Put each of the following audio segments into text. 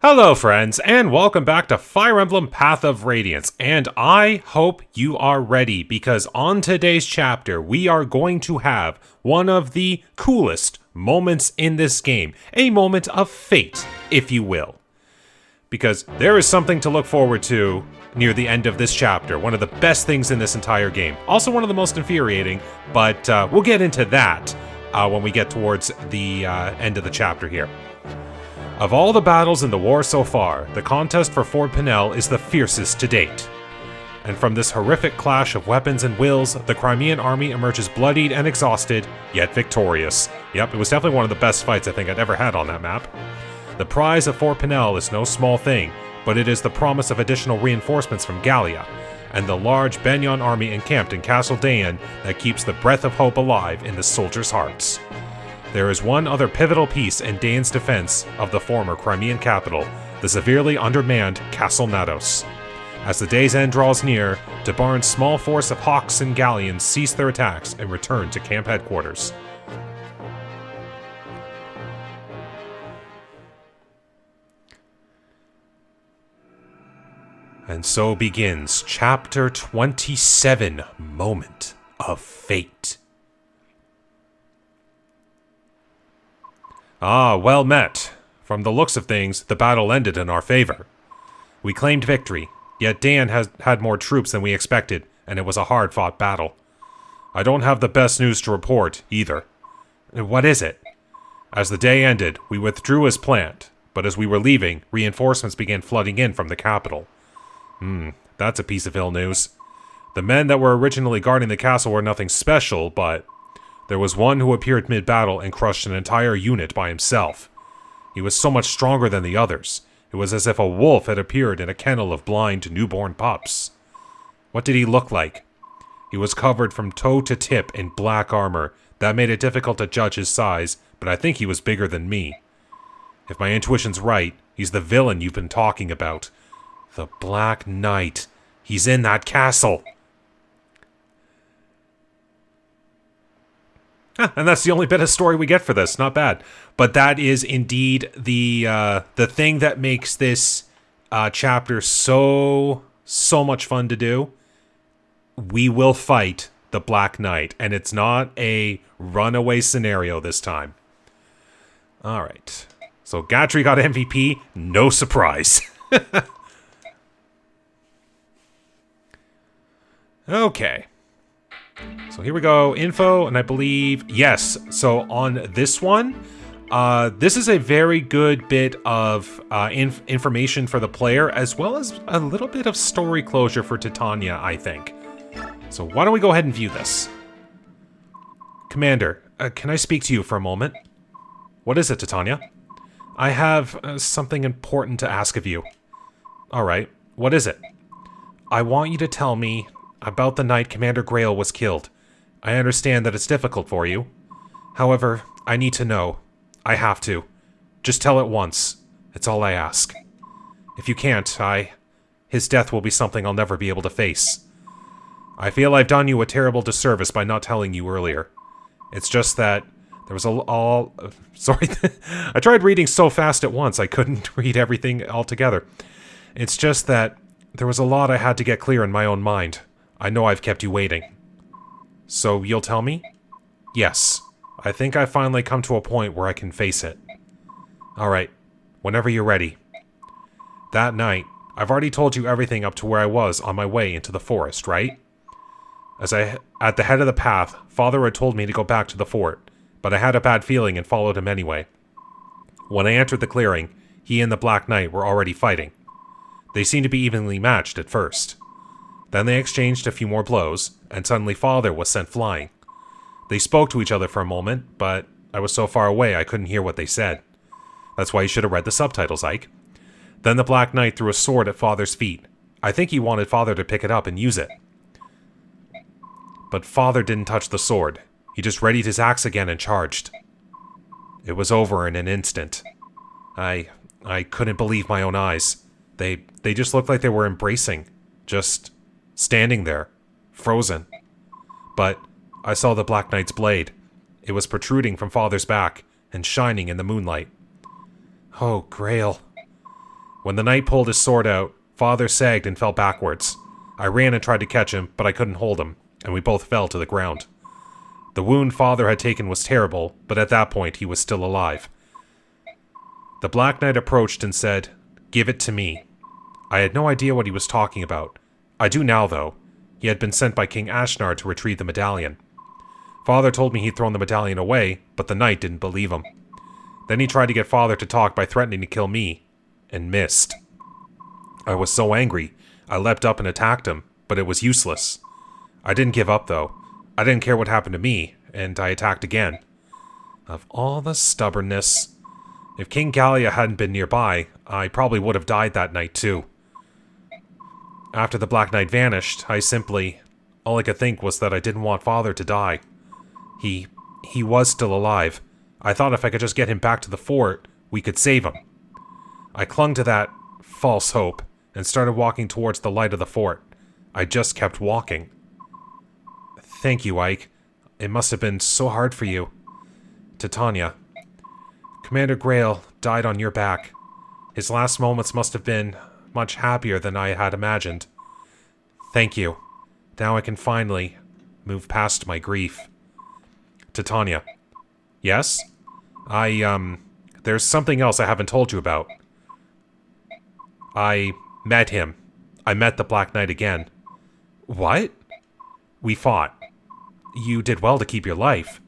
Hello friends, and welcome back to Fire Emblem Path of Radiance, and I hope you are ready, because on today's chapter, we are going to have one of the coolest moments in this game, a moment of fate, if you will. Because there is something to look forward to near the end of this chapter, one of the best things in this entire game. Also one of the most infuriating, but we'll get into that when we get towards the end of the chapter here. Of all the battles in the war so far, the contest for Fort Pinel is the fiercest to date. And from this horrific clash of weapons and wills, the Crimean Army emerges bloodied and exhausted, yet victorious. Yep, it was definitely one of the best fights I think I'd ever had on that map. The prize of Fort Pinel is no small thing, but it is the promise of additional reinforcements from Gallia, and the large Benyon army encamped in Castle Dayan that keeps the breath of hope alive in the soldiers' hearts. There is one other pivotal piece in Dayan's defense of the former Crimean capital, the severely undermanned Castle Nados. As the day's end draws near, Debarn's small force of Hawks and Galleons cease their attacks and return to camp headquarters. And so begins Chapter 27, Moment of Fate. Ah, well met. From the looks of things, the battle ended in our favor. We claimed victory, yet Dan has had more troops than we expected, and it was a hard-fought battle. I don't have the best news to report, either. What is it? As the day ended, we withdrew as planned, but as we were leaving, reinforcements began flooding in from the capital. That's a piece of ill news. The men that were originally guarding the castle were nothing special, but there was one who appeared mid-battle and crushed an entire unit by himself. He was so much stronger than the others. It was as if a wolf had appeared in a kennel of blind newborn pups. What did he look like? He was covered from toe to tip in black armor. That made it difficult to judge his size, but I think he was bigger than me. If my intuition's right, he's the villain you've been talking about. The Black Knight. He's in that castle. And that's the only bit of story we get for this. Not bad. But that is indeed the thing that makes this chapter so much fun to do. We will fight the Black Knight, and it's not a runaway scenario this time. Alright. So Gatry got MVP. No surprise. Okay. So here we go, info, and I believe, yes, so on this one, this is a very good bit of information for the player, as well as a little bit of story closure for Titania, I think. So why don't we go ahead and view this? Commander, can I speak to you for a moment? What is it, Titania? I have something important to ask of you. Alright, what is it? I want you to tell me about the night Commander Greil was killed. I understand that it's difficult for you. However, I need to know. I have to. Just tell it once. It's all I ask. If you can't, his death will be something I'll never be able to face. I feel I've done you a terrible disservice by not telling you earlier. It's just that there was sorry, I tried reading so fast at once I couldn't read everything all together. It's just that there was a lot I had to get clear in my own mind. I know I've kept you waiting. So you'll tell me? Yes. I think I've finally come to a point where I can face it. Alright. Whenever you're ready. That night, I've already told you everything up to where I was on my way into the forest, right? At the head of the path, Father had told me to go back to the fort, but I had a bad feeling and followed him anyway. When I entered the clearing, he and the Black Knight were already fighting. They seemed to be evenly matched at first. Then they exchanged a few more blows, and suddenly Father was sent flying. They spoke to each other for a moment, but I was so far away I couldn't hear what they said. That's why you should have read the subtitles, Ike. Then the Black Knight threw a sword at Father's feet. I think he wanted Father to pick it up and use it. But Father didn't touch the sword. He just readied his axe again and charged. It was over in an instant. I couldn't believe my own eyes. They just looked like they were embracing. Just standing there, frozen. But I saw the Black Knight's blade. It was protruding from Father's back and shining in the moonlight. Oh, Greil. When the knight pulled his sword out, Father sagged and fell backwards. I ran and tried to catch him, but I couldn't hold him, and we both fell to the ground. The wound Father had taken was terrible, but at that point he was still alive. The Black Knight approached and said, "Give it to me." I had no idea what he was talking about. I do now, though. He had been sent by King Ashnar to retrieve the medallion. Father told me he'd thrown the medallion away, but the knight didn't believe him. Then he tried to get Father to talk by threatening to kill me, and missed. I was so angry, I leapt up and attacked him, but it was useless. I didn't give up, though. I didn't care what happened to me, and I attacked again. Of all the stubbornness. If King Gallia hadn't been nearby, I probably would have died that night, too. After the Black Knight vanished, all I could think was that I didn't want Father to die. He was still alive. I thought if I could just get him back to the fort, we could save him. I clung to that false hope and started walking towards the light of the fort. I just kept walking. Thank you, Ike. It must have been so hard for you. Titania. Commander Greil died on your back. His last moments must have been much happier than I had imagined. Thank you. Now I can finally move past my grief. Titania. Yes? There's something else I haven't told you about. I met him. I met the Black Knight again. What? We fought. You did well to keep your life.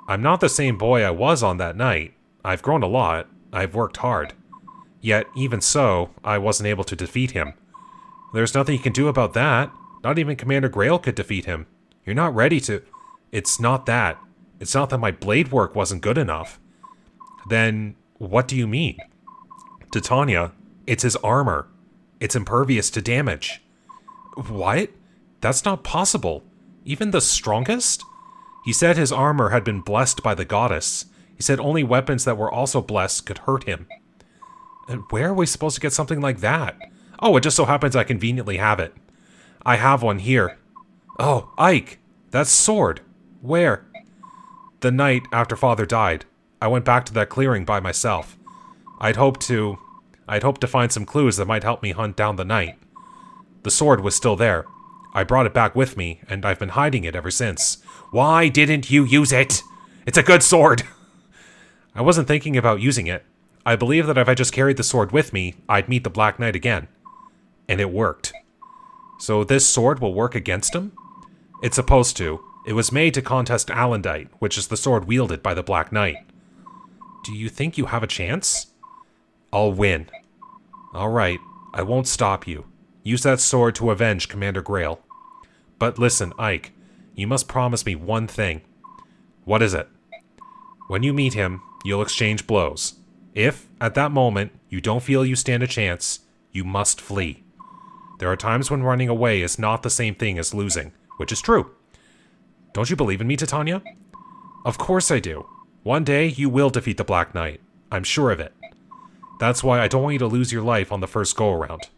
I'm not the same boy I was on that night. I've grown a lot. I've worked hard. Yet, even so, I wasn't able to defeat him. There's nothing you can do about that. Not even Commander Greil could defeat him. You're not ready to... It's not that. It's not that my blade work wasn't good enough. Then, what do you mean? Titania, it's his armor. It's impervious to damage. What? That's not possible. Even the strongest? He said his armor had been blessed by the goddess. He said only weapons that were also blessed could hurt him. And where are we supposed to get something like that? Oh, it just so happens I conveniently have it. I have one here. Oh, Ike! That sword! Where? The night after Father died, I went back to that clearing by myself. I'd hoped to find some clues that might help me hunt down the knight. The sword was still there. I brought it back with me, and I've been hiding it ever since. Why didn't you use it? It's a good sword! I wasn't thinking about using it. I believed that if I just carried the sword with me, I'd meet the Black Knight again. And it worked. So this sword will work against him? It's supposed to. It was made to contest Alendite, which is the sword wielded by the Black Knight. Do you think you have a chance? I'll win. Alright, I won't stop you. Use that sword to avenge Commander Greil. But listen, Ike, you must promise me one thing. What is it? When you meet him, you'll exchange blows. If, at that moment, you don't feel you stand a chance, you must flee. There are times when running away is not the same thing as losing, which is true. Don't you believe in me, Titania? Of course I do. One day, you will defeat the Black Knight. I'm sure of it. That's why I don't want you to lose your life on the first go-around.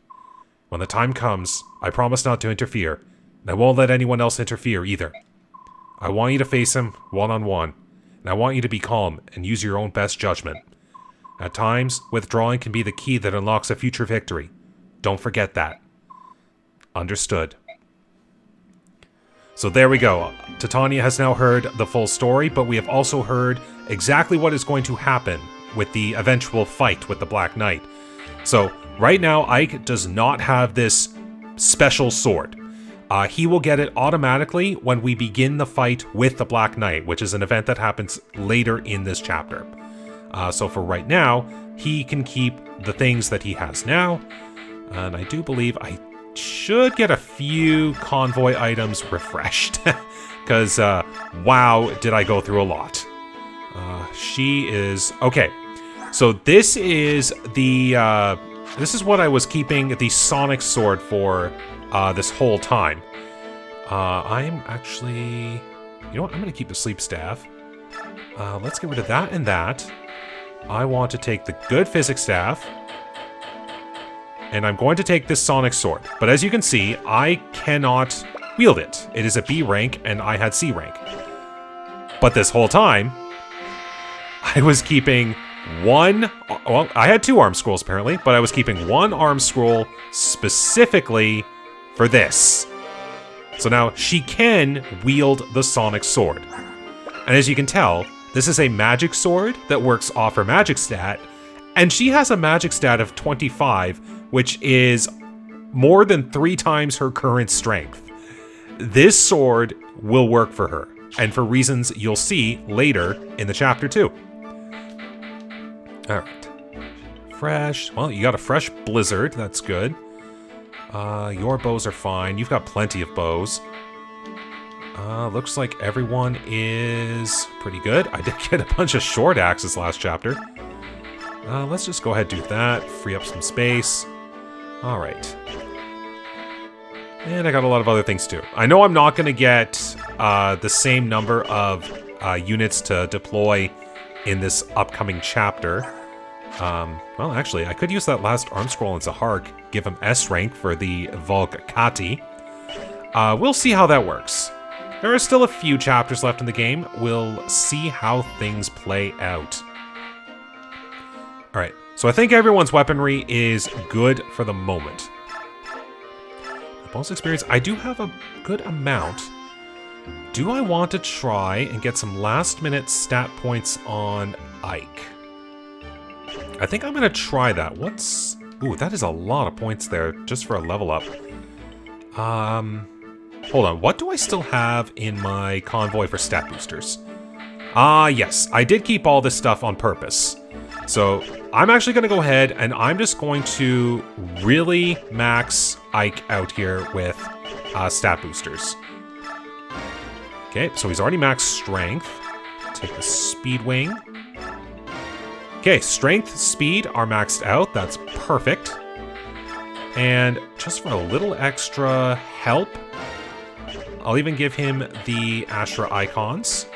When the time comes, I promise not to interfere, and I won't let anyone else interfere either. I want you to face him one-on-one, and I want you to be calm and use your own best judgment. At times, withdrawing can be the key that unlocks a future victory. Don't forget that. Understood. So there we go. Titania has now heard the full story, but we have also heard exactly what is going to happen with the eventual fight with the Black Knight. So, right now, Ike does not have this special sword. He will get it automatically when we begin the fight with the Black Knight, which is an event that happens later in this chapter. So for right now, he can keep the things that he has now. And I do believe I should get a few convoy items refreshed. Because, wow, did I go through a lot. She is... Okay, so this is the... this is what I was keeping the Sonic Sword for this whole time. I'm actually... You know what? I'm going to keep the Sleep Staff. Let's get rid of that and that. I want to take the Good Physics Staff. And I'm going to take this Sonic Sword. But as you can see, I cannot wield it. It is a B rank, and I had C rank. But this whole time, I was keeping one... Well, I had 2 arm scrolls, apparently, but I was keeping 1 arm scroll specifically for this. So now she can wield the Sonic Sword. And as you can tell, this is a magic sword that works off her magic stat, and she has a magic stat of 25, which is more than 3 times her current strength. This sword will work for her, and for reasons you'll see later in the chapter 2. Alright. Fresh. Well, you got a fresh blizzard. That's good. Your bows are fine. You've got plenty of bows. Looks like everyone is pretty good. I did get a bunch of short axes last chapter. Let's just go ahead and do that. Free up some space. Alright. And I got a lot of other things too. I know I'm not going to get the same number of units to deploy in this upcoming chapter. Well, actually, I could use that last arm scroll in Zahark, give him S rank for the Volkati. We'll see how that works. There are still a few chapters left in the game. We'll see how things play out. Alright, so I think everyone's weaponry is good for the moment. The bonus experience, I do have a good amount. Do I want to try and get some last-minute stat points on Ike? I think I'm going to try that. What's... Ooh, that is a lot of points there, just for a level up. Hold on, what do I still have in my convoy for stat boosters? Yes, I did keep all this stuff on purpose. So, I'm actually going to go ahead and I'm just going to really max Ike out here with stat boosters. Okay, so he's already maxed strength. Take the speed wing. Okay, strength, speed are maxed out. That's perfect. And just for a little extra help, I'll even give him the Ashra icons.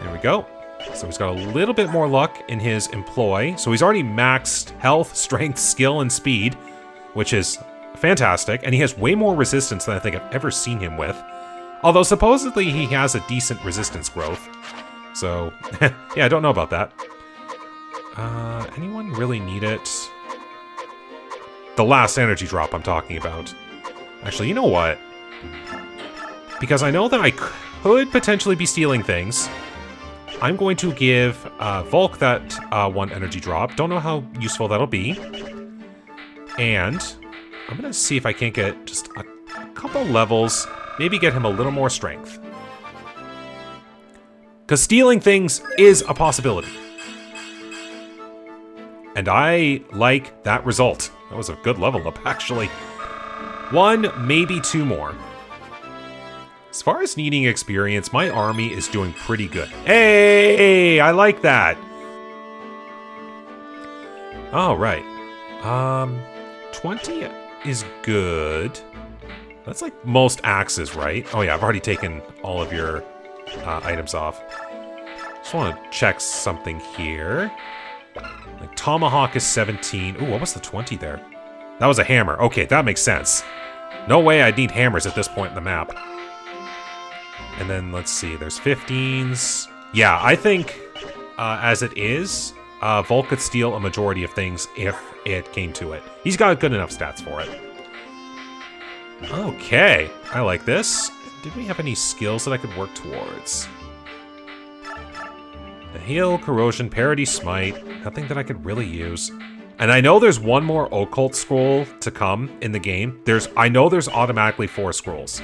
There we go. So he's got a little bit more luck in his employ. So he's already maxed health, strength, skill, and speed, which is fantastic. And he has way more resistance than I think I've ever seen him with. Although supposedly he has a decent resistance growth. So, yeah, I don't know about that. Anyone really need it? The last energy drop I'm talking about. Actually, you know what? Because I know that I could potentially be stealing things, I'm going to give Volk that 1 energy drop. Don't know how useful that'll be. And I'm going to see if I can't get just a couple levels, maybe get him a little more strength. Because stealing things is a possibility. And I like that result. That was a good level up, actually. 1, maybe 2 more. As far as needing experience, my army is doing pretty good. Hey, I like that. All right. 20 is good. That's like most axes, right? Oh yeah, I've already taken all of your items off. Just want to check something here. Like Tomahawk is 17. Ooh, what was the 20 there? That was a hammer. Okay, that makes sense. No way I'd need hammers at this point in the map. And then, let's see, there's 15s. Yeah, I think, as it is, Volk could steal a majority of things if it came to it. He's got good enough stats for it. Okay, I like this. Did we have any skills that I could work towards? The Heal, Corrosion, Parity, Smite. Nothing that I could really use. And I know there's one more Occult Scroll to come in the game. I know there's automatically 4 scrolls.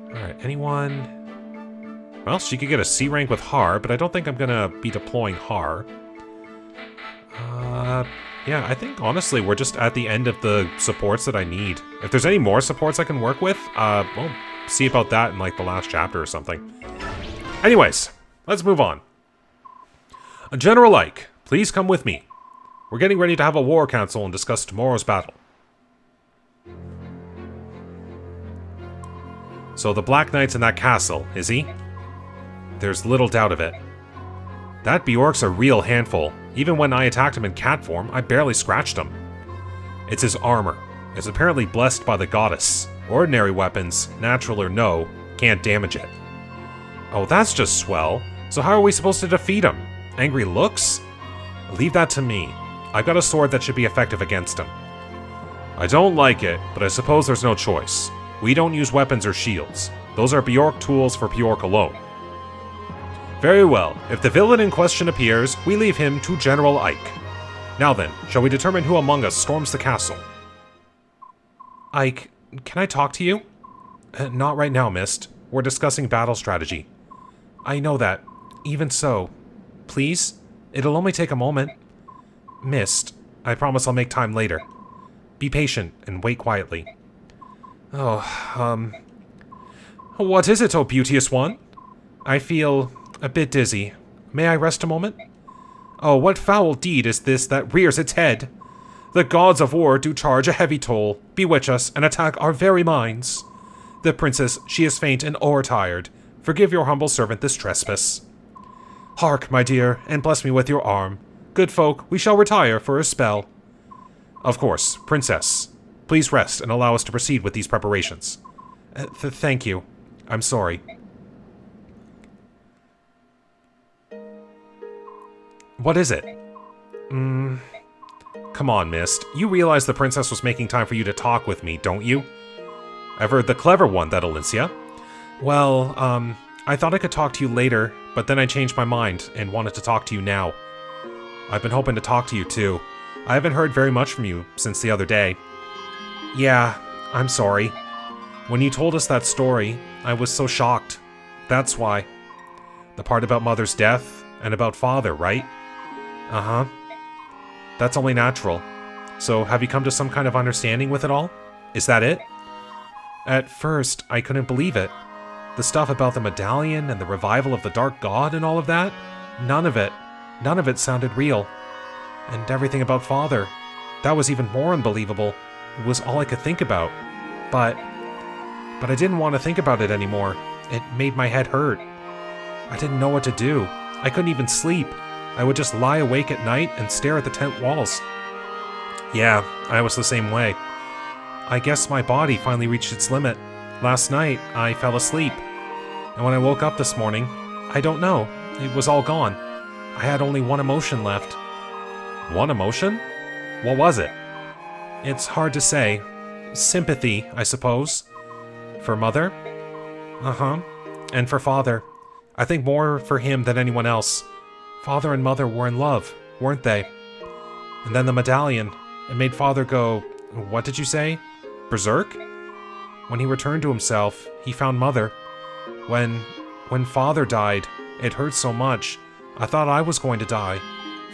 Alright, anyone? Well, she could get a C rank with Har, but I don't think I'm gonna be deploying Har. Yeah, I think, honestly, we're just at the end of the supports that I need. If there's any more supports I can work with, we'll see about that in, like, the last chapter or something. Anyways, let's move on. General Ike, please come with me. We're getting ready to have a war council and discuss tomorrow's battle. So the Black Knight's in that castle, is he? There's little doubt of it. That Bjork's a real handful. Even when I attacked him in cat form, I barely scratched him. It's his armor. It's apparently blessed by the goddess. Ordinary weapons, natural or no, can't damage it. Oh, that's just swell. So how are we supposed to defeat him? Angry looks? Leave that to me. I've got a sword that should be effective against him. I don't like it, but I suppose there's no choice. We don't use weapons or shields. Those are Bjork tools for Bjork alone. Very well. If the villain in question appears, we leave him to General Ike. Now then, shall we determine who among us storms the castle? Ike, can I talk to you? Not right now, Mist. We're discussing battle strategy. I know that. Even so. Please? It'll only take a moment. Mist, I promise I'll make time later. Be patient and wait quietly. What is it, oh beauteous one? I feel a bit dizzy. May I rest a moment? Oh, what foul deed is this that rears its head? The gods of war do charge a heavy toll, bewitch us, and attack our very minds. The princess, she is faint and o'ertired. Forgive your humble servant this trespass. Hark, my dear, and bless me with your arm. Good folk, we shall retire for a spell. Of course, princess. Please rest and allow us to proceed with these preparations. Thank you. I'm sorry. What is it? Come on, Mist. You realize the princess was making time for you to talk with me, don't you? Ever the clever one, that Alicia? Well, I thought I could talk to you later, but then I changed my mind and wanted to talk to you now. I've been hoping to talk to you, too. I haven't heard very much from you since the other day. Yeah, I'm sorry. When you told us that story, I was so shocked. That's why. The part about Mother's death and about Father, right? Uh-huh. That's only natural. So, have you come to some kind of understanding with it all? Is that it? At first, I couldn't believe it. The stuff about the medallion and the revival of the Dark God and all of that? None of it sounded real. And everything about Father, that was even more unbelievable. It was all I could think about. But I didn't want to think about it anymore. It made my head hurt. I didn't know what to do. I couldn't even sleep. I would just lie awake at night and stare at the tent walls. Yeah, I was the same way. I guess my body finally reached its limit. Last night, I fell asleep. And when I woke up this morning, I don't know. It was all gone. I had only one emotion left. One emotion? What was it? It's hard to say. Sympathy, I suppose. For Mother? Uh-huh. And for Father. I think more for him than anyone else. Father and Mother were in love, weren't they? And then the medallion. It made Father go, what did you say? Berserk? When he returned to himself, he found Mother. When Father died, it hurt so much. I thought I was going to die.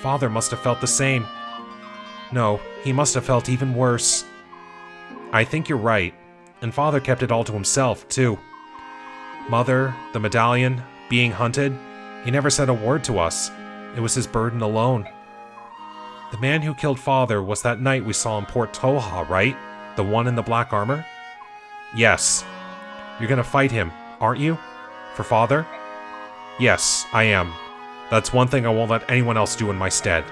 Father must have felt the same. No, he must have felt even worse. I think you're right. And Father kept it all to himself, too. Mother, the medallion, being hunted, he never said a word to us. It was his burden alone. The man who killed Father was that knight we saw in Port Toha, right? The one in the black armor? Yes. You're gonna fight him, aren't you? For Father? Yes, I am. That's one thing I won't let anyone else do in my stead.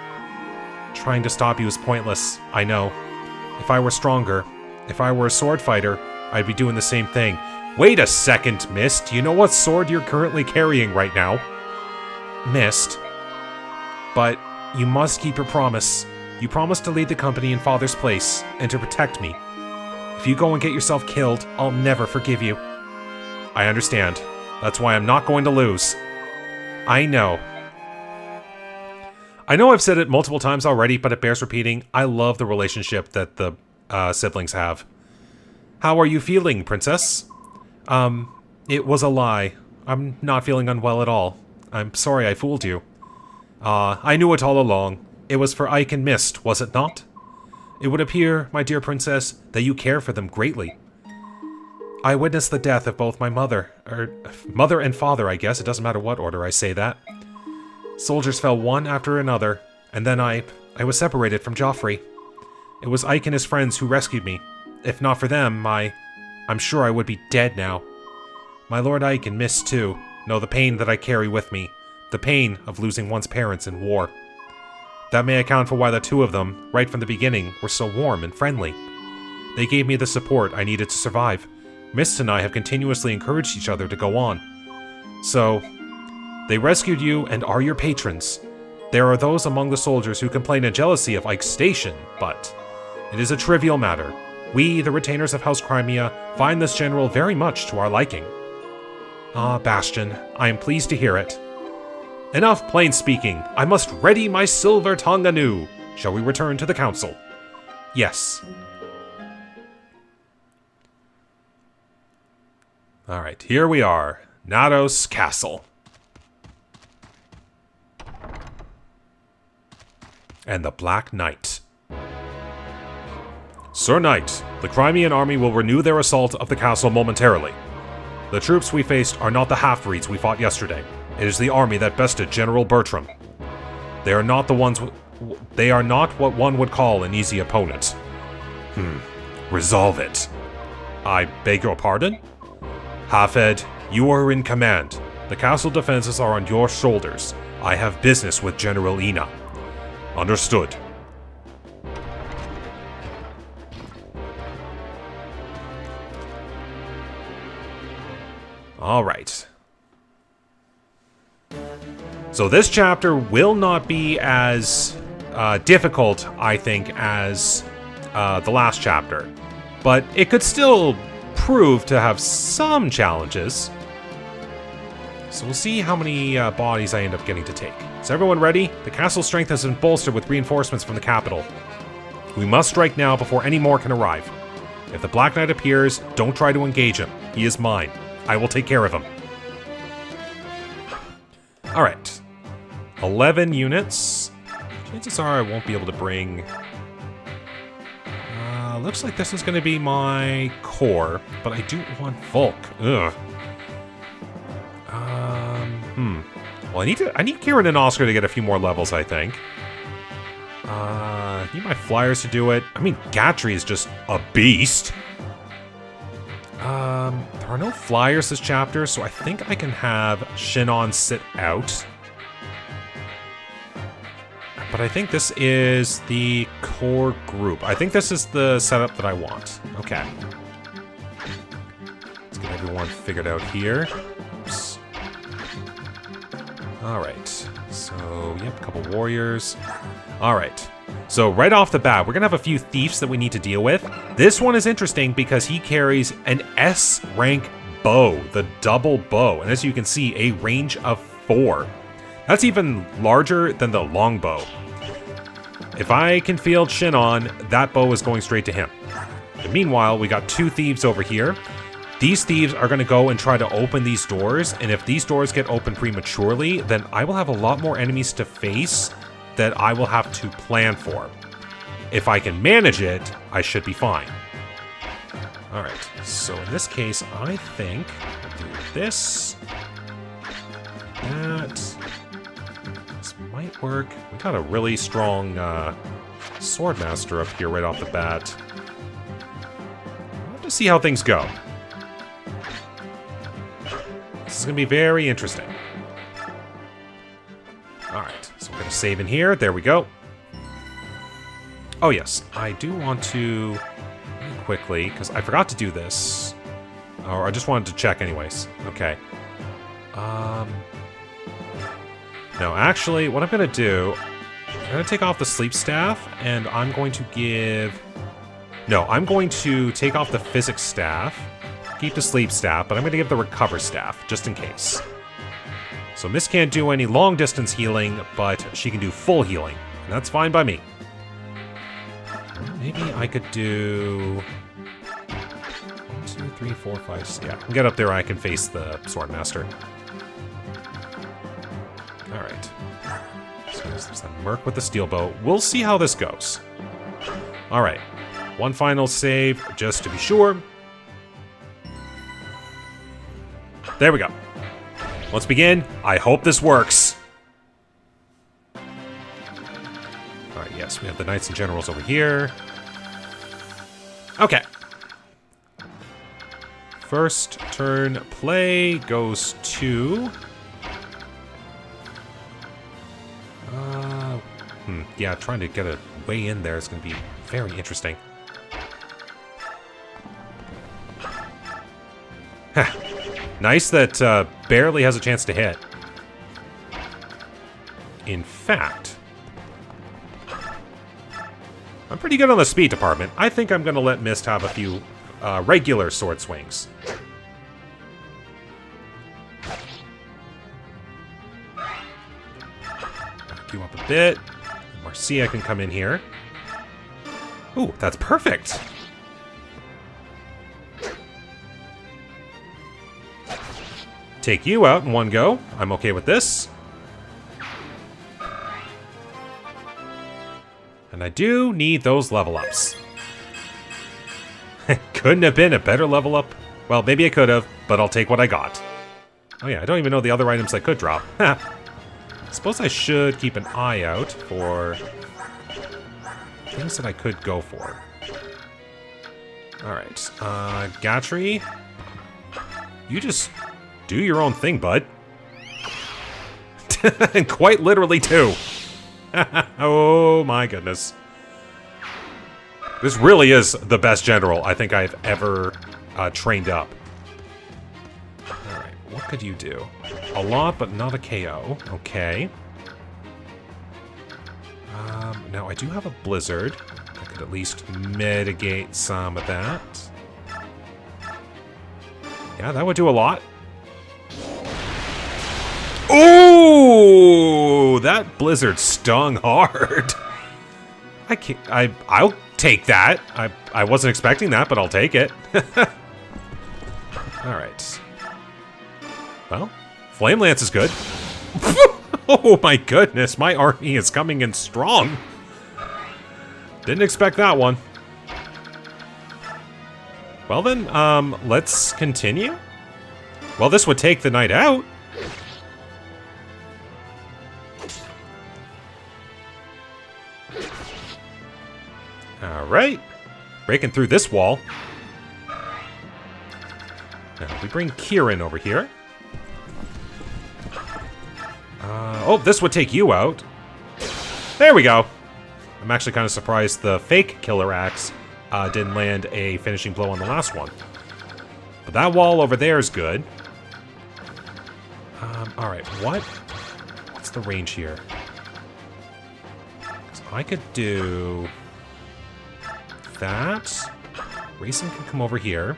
Trying to stop you is pointless, I know. If I were stronger, if I were a sword fighter, I'd be doing the same thing. Wait a second, Mist. Do you know what sword you're currently carrying right now? Mist. But you must keep your promise. You promised to lead the company in Father's place, and to protect me. If you go and get yourself killed, I'll never forgive you. I understand. That's why I'm not going to lose. I know. I know I've said it multiple times already, but it bears repeating. I love the relationship that the siblings have. How are you feeling, Princess? It was a lie. I'm not feeling unwell at all. I'm sorry I fooled you. I knew it all along. It was for Ike and Mist, was it not? It would appear, my dear princess, that you care for them greatly. I witnessed the death of both my mother and father, I guess. It doesn't matter what order I say that. Soldiers fell one after another, and then I was separated from Joffrey. It was Ike and his friends who rescued me. If not for them, I'm sure I would be dead now. My Lord Ike and Mist, too, know the pain that I carry with me. The pain of losing one's parents in war. That may account for why the two of them, right from the beginning, were so warm and friendly. They gave me the support I needed to survive. Mist and I have continuously encouraged each other to go on. So, they rescued you and are your patrons. There are those among the soldiers who complain in jealousy of Ike's station, but it is a trivial matter. We, the retainers of House Crimea, find this general very much to our liking. Ah, Bastion, I am pleased to hear it. Enough plain speaking. I must ready my silver tongue anew. Shall we return to the council? Yes. Alright, here we are. Nados Castle. And the Black Knight. Sir Knight, the Crimean Army will renew their assault of the castle momentarily. The troops we faced are not the half-breeds we fought yesterday. It is the army that bested General Bertram. They are not what one would call an easy opponent. Resolve it. I beg your pardon? Hafed, you are in command. The castle defenses are on your shoulders. I have business with General Ina. Understood. Alright. So this chapter will not be as difficult, I think, as the last chapter. But it could still prove to have some challenges. So we'll see how many bodies I end up getting to take. Is everyone ready? The castle's strength has been bolstered with reinforcements from the capital. We must strike now before any more can arrive. If the Black Knight appears, don't try to engage him. He is mine. I will take care of him. Alright. 11 units. Chances are I won't be able to bring... looks like this is going to be my core, but I do want Volk. Ugh. Well, I need Kieran and Oscar to get a few more levels, I think. Need my flyers to do it. I mean, Gatry is just a beast. There are no flyers this chapter, so I think I can have Shinon sit out. But I think this is the core group. I think this is the setup that I want. Okay. Let's get everyone figured out here. Oops. Alright. So, yep, a couple warriors. Alright. So, right off the bat, we're going to have a few thieves that we need to deal with. This one is interesting because he carries an S-rank bow, the double bow. And as you can see, a range of 4. That's even larger than the longbow. If I can field Shinon, that bow is going straight to him. And meanwhile, we got 2 thieves over here. These thieves are going to go and try to open these doors, and if these doors get opened prematurely, then I will have a lot more enemies to face that I will have to plan for. If I can manage it, I should be fine. Alright, so in this case, I think I'll do this. That. This might work. We got a really strong swordmaster up here right off the bat. We'll have to see how things go. This is going to be very interesting. Alright, so we're going to save in here. There we go. Oh yes, I do want to quickly, because I forgot to do this. Or I just wanted to check anyways. Okay. No, actually, what I'm going to do, I'm going to take off the sleep staff, and I'm going to give... No, I'm going to take off the physics staff, keep the sleep staff, but I'm going to give the recover staff, just in case. So Miss can't do any long-distance healing, but she can do full healing, and that's fine by me. Maybe I could do... 1, 2, 3, 4, 5, 6... Yeah, I can get up there, I can face the Swordmaster. Alright. So there's that Merc with the steel bow. We'll see how this goes. Alright. One final save, just to be sure. There we go. Let's begin. I hope this works. Alright, yes, we have the Knights and Generals over here. Okay. First turn play goes to... yeah, trying to get a way in there is going to be very interesting. Nice that barely has a chance to hit. In fact, I'm pretty good on the speed department. I think I'm going to let Mist have a few regular sword swings. Back you up a bit. Marcia can come in here. Ooh, that's perfect. Take you out in one go. I'm okay with this. And I do need those level ups. Couldn't have been a better level up. Well, maybe I could have, but I'll take what I got. Oh yeah, I don't even know the other items I could drop. I suppose I should keep an eye out for things that I could go for. Alright, Gatry, you just do your own thing, bud. And quite literally, too. Oh my goodness. This really is the best general I think I've ever trained up. Alright, what could you do? A lot, but not a KO. Okay. Now, I do have a Blizzard. I could at least mitigate some of that. Yeah, that would do a lot. Ooh, that Blizzard stung hard. I'll take that. I wasn't expecting that, but I'll take it. Alright. Well, Flame Lance is good. Oh my goodness, my army is coming in strong. Didn't expect that one. Well then, let's continue. Well, this would take the night out. Alright. Breaking through this wall. Now, we bring Kieran over here. Oh, this would take you out. There we go. I'm actually kind of surprised the fake Killer Axe didn't land a finishing blow on the last one. But that wall over there is good. Alright, what's the range here? So I could do that. Racing can come over here.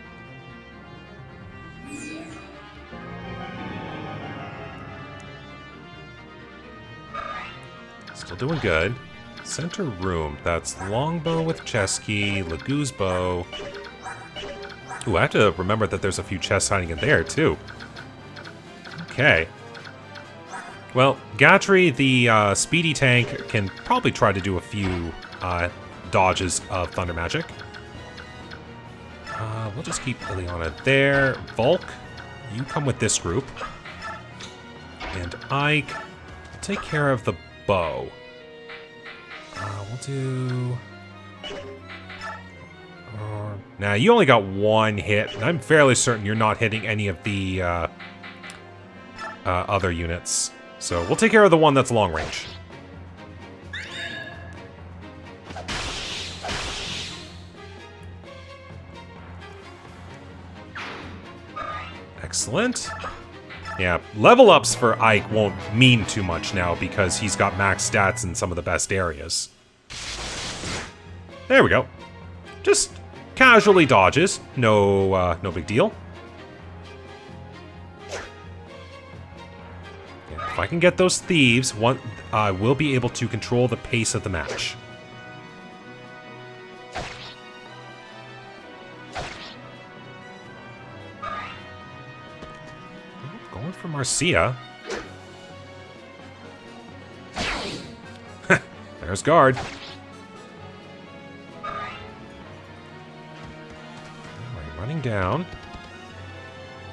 Still doing good. Center room. That's longbow with chest key, Lagoo's bow. Ooh, I have to remember that there's a few chests hiding in there, too. Okay. Well, Gatry, the speedy tank, can probably try to do a few dodges of Thunder Magic. We'll just keep Ileana there. Volk, you come with this group. And Ike, take care of the bow. We'll do... Now, you only got one hit, and I'm fairly certain you're not hitting any of the other units. So we'll take care of the one that's long range. Excellent. Yeah, level ups for Ike won't mean too much now because he's got max stats in some of the best areas. There we go. Just casually dodges. No big deal. Yeah, if I can get those thieves, I will be able to control the pace of the match. Going for Marcia. There's guard. Running down.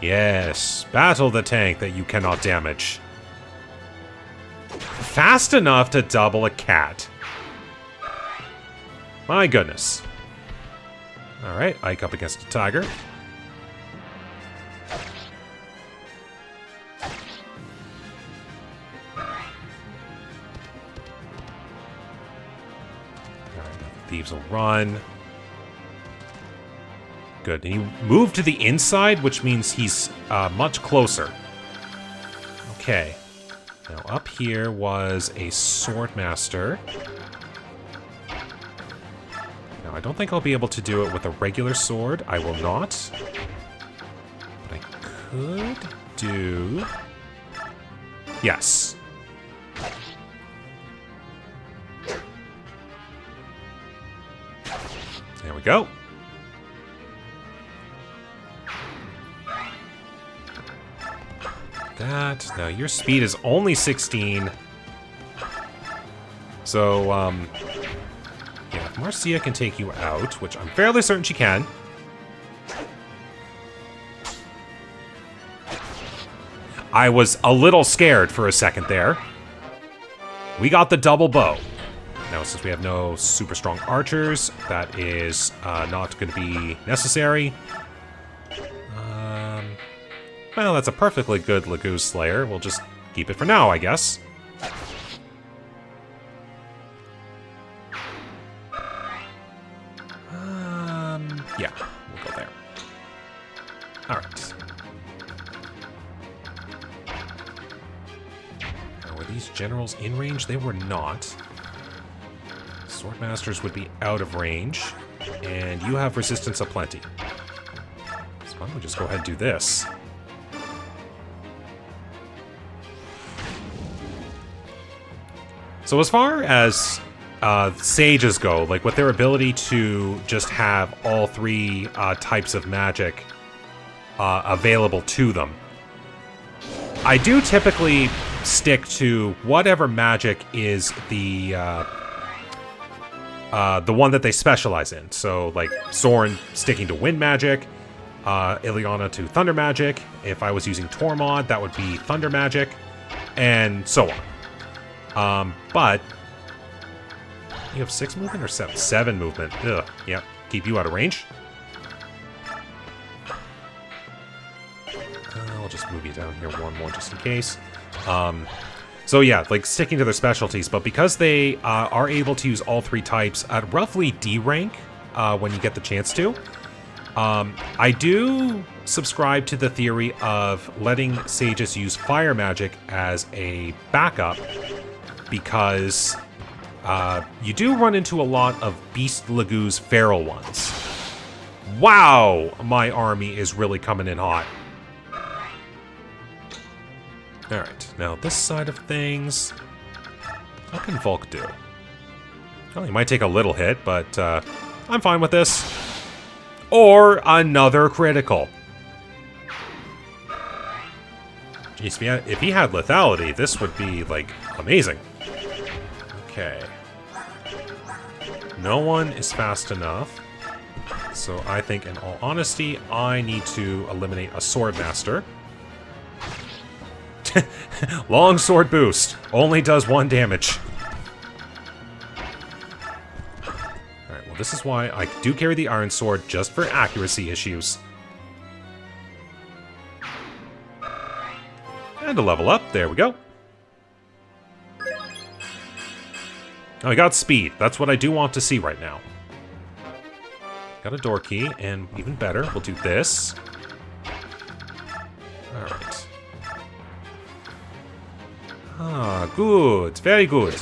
Yes, battle the tank that you cannot damage. Fast enough to double a cat. My goodness. Alright, Ike up against a tiger. Thieves will run. Good. And he moved to the inside, which means he's much closer. Okay. Now up here was a swordmaster. Now I don't think I'll be able to do it with a regular sword. I will not. But I could do... Yes. There we go. That. Now your speed is only 16. So, yeah, if Marcia can take you out, which I'm fairly certain she can. I was a little scared for a second there. We got the double bow. Now, since we have no super strong archers, that is not going to be necessary. Well, that's a perfectly good Laguz Slayer. We'll just keep it for now, I guess. Yeah, we'll go there. Alright. Now, were these generals in range? They were not. Swordmasters would be out of range. And you have resistance aplenty. So why don't we just go ahead and do this? So as far as sages go, like with their ability to just have all three types of magic available to them, I do typically stick to whatever magic is the one that they specialize in. So like Soren sticking to wind magic, Ileana to thunder magic. If I was using Tormod, that would be thunder magic, and so on. But you have 6 movement or 7? 7 movement. Ugh. Yep. Keep you out of range. I'll just move you down here one more just in case. So yeah, like sticking to their specialties, but because they are able to use all 3 types at roughly D rank when you get the chance to, I do subscribe to the theory of letting sages use fire magic as a backup, because you do run into a lot of Beast Laguz feral ones. Wow, my army is really coming in hot. Alright, now this side of things, what can Volk do? Well, he might take a little hit, but I'm fine with this. Or another critical. Jeez, if he had lethality, this would be, like, amazing. Okay. No one is fast enough. So I think, in all honesty, I need to eliminate a Swordmaster. Long sword boost. Only does 1 damage. Alright, well this is why I do carry the Iron Sword, just for accuracy issues. And a level up. There we go. Oh, I got speed. That's what I do want to see right now. Got a door key, and even better, we'll do this. Alright. Ah, good. Very good.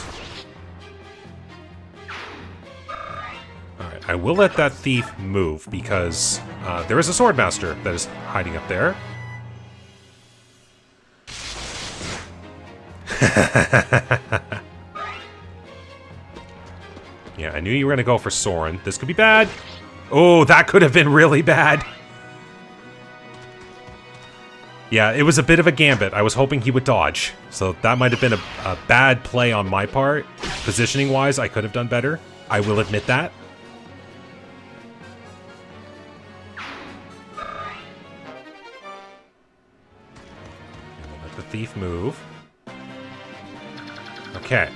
Alright, I will let that thief move, because there is a Swordmaster that is hiding up there. Yeah, I knew you were going to go for Soren. This could be bad. Oh, that could have been really bad. Yeah, it was a bit of a gambit. I was hoping he would dodge. So that might have been a bad play on my part. Positioning-wise, I could have done better. I will admit that. Let the thief move. Okay.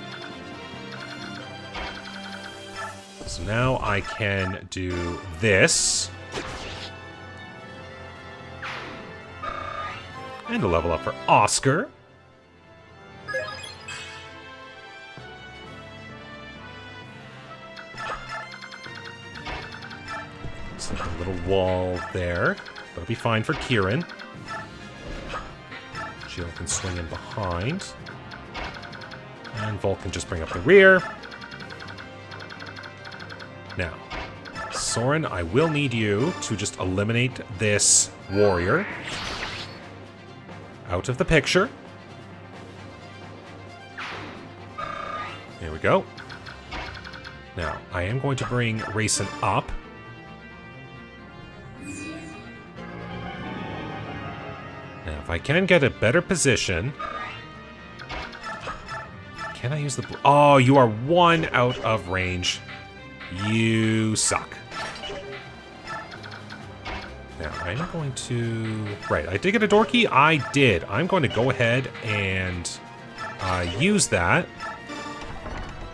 So now I can do this. And a level up for Oscar. So a little wall there. That'll be fine for Kieran. Jill can swing in behind. And Volk can just bring up the rear. Now, Soren, I will need you to just eliminate this warrior out of the picture. There we go. Now, I am going to bring Rayson up. Now, if I can get a better position... Can I use the... Oh, you are 1 out of range. You suck. Now, I'm going to... Right, I did get a door key? I did. I'm going to go ahead and use that.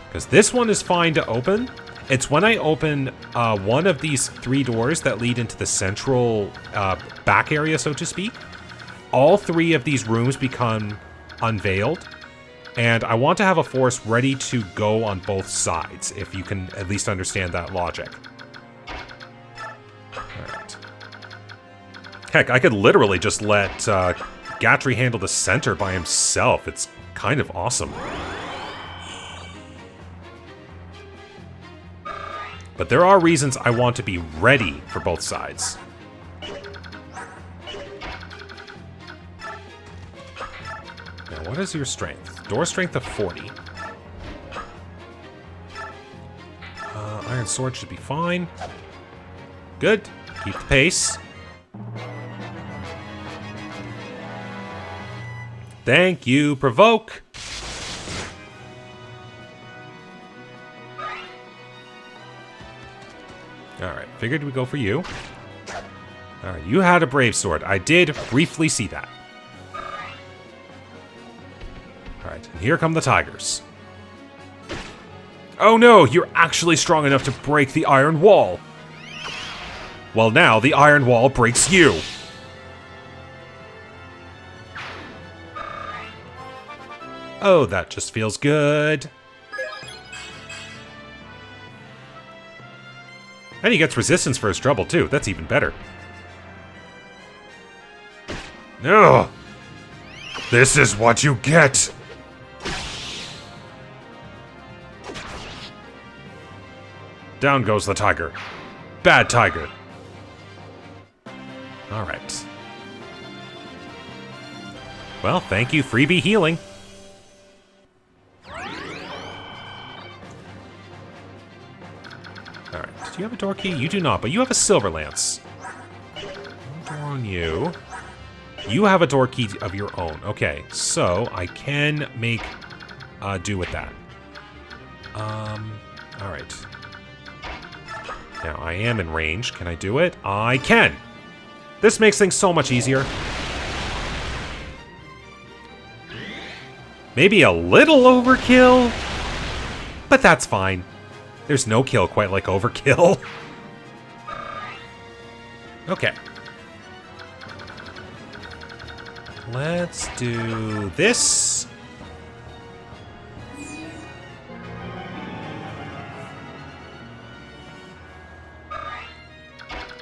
Because this one is fine to open. It's when I open one of these 3 doors that lead into the central back area, so to speak. All 3 of these rooms become unveiled. And I want to have a force ready to go on both sides, if you can at least understand that logic. Alright. Heck, I could literally just let Gatry handle the center by himself. It's kind of awesome. But there are reasons I want to be ready for both sides. Now, what is your strength? Door strength of 40. Iron sword should be fine. Good. Keep the pace. Thank you, provoke. Alright, figured we'd go for you. Alright, you had a brave sword. I did briefly see that. Alright, and here come the tigers. Oh no, you're actually strong enough to break the iron wall. Well, now the iron wall breaks you. Oh, that just feels good. And he gets resistance for his trouble, too. That's even better. No! This is what you get! Down goes the tiger. Bad tiger. Alright. Well, thank you, freebie healing. Alright, do you have a door key? You do not, but you have a silver lance. No door on you. You have a door key of your own. Okay, so I can make do with that. Alright. Now, I am in range. Can I do it? I can! This makes things so much easier. Maybe a little overkill, but that's fine. There's no kill quite like overkill. Okay. Let's do this.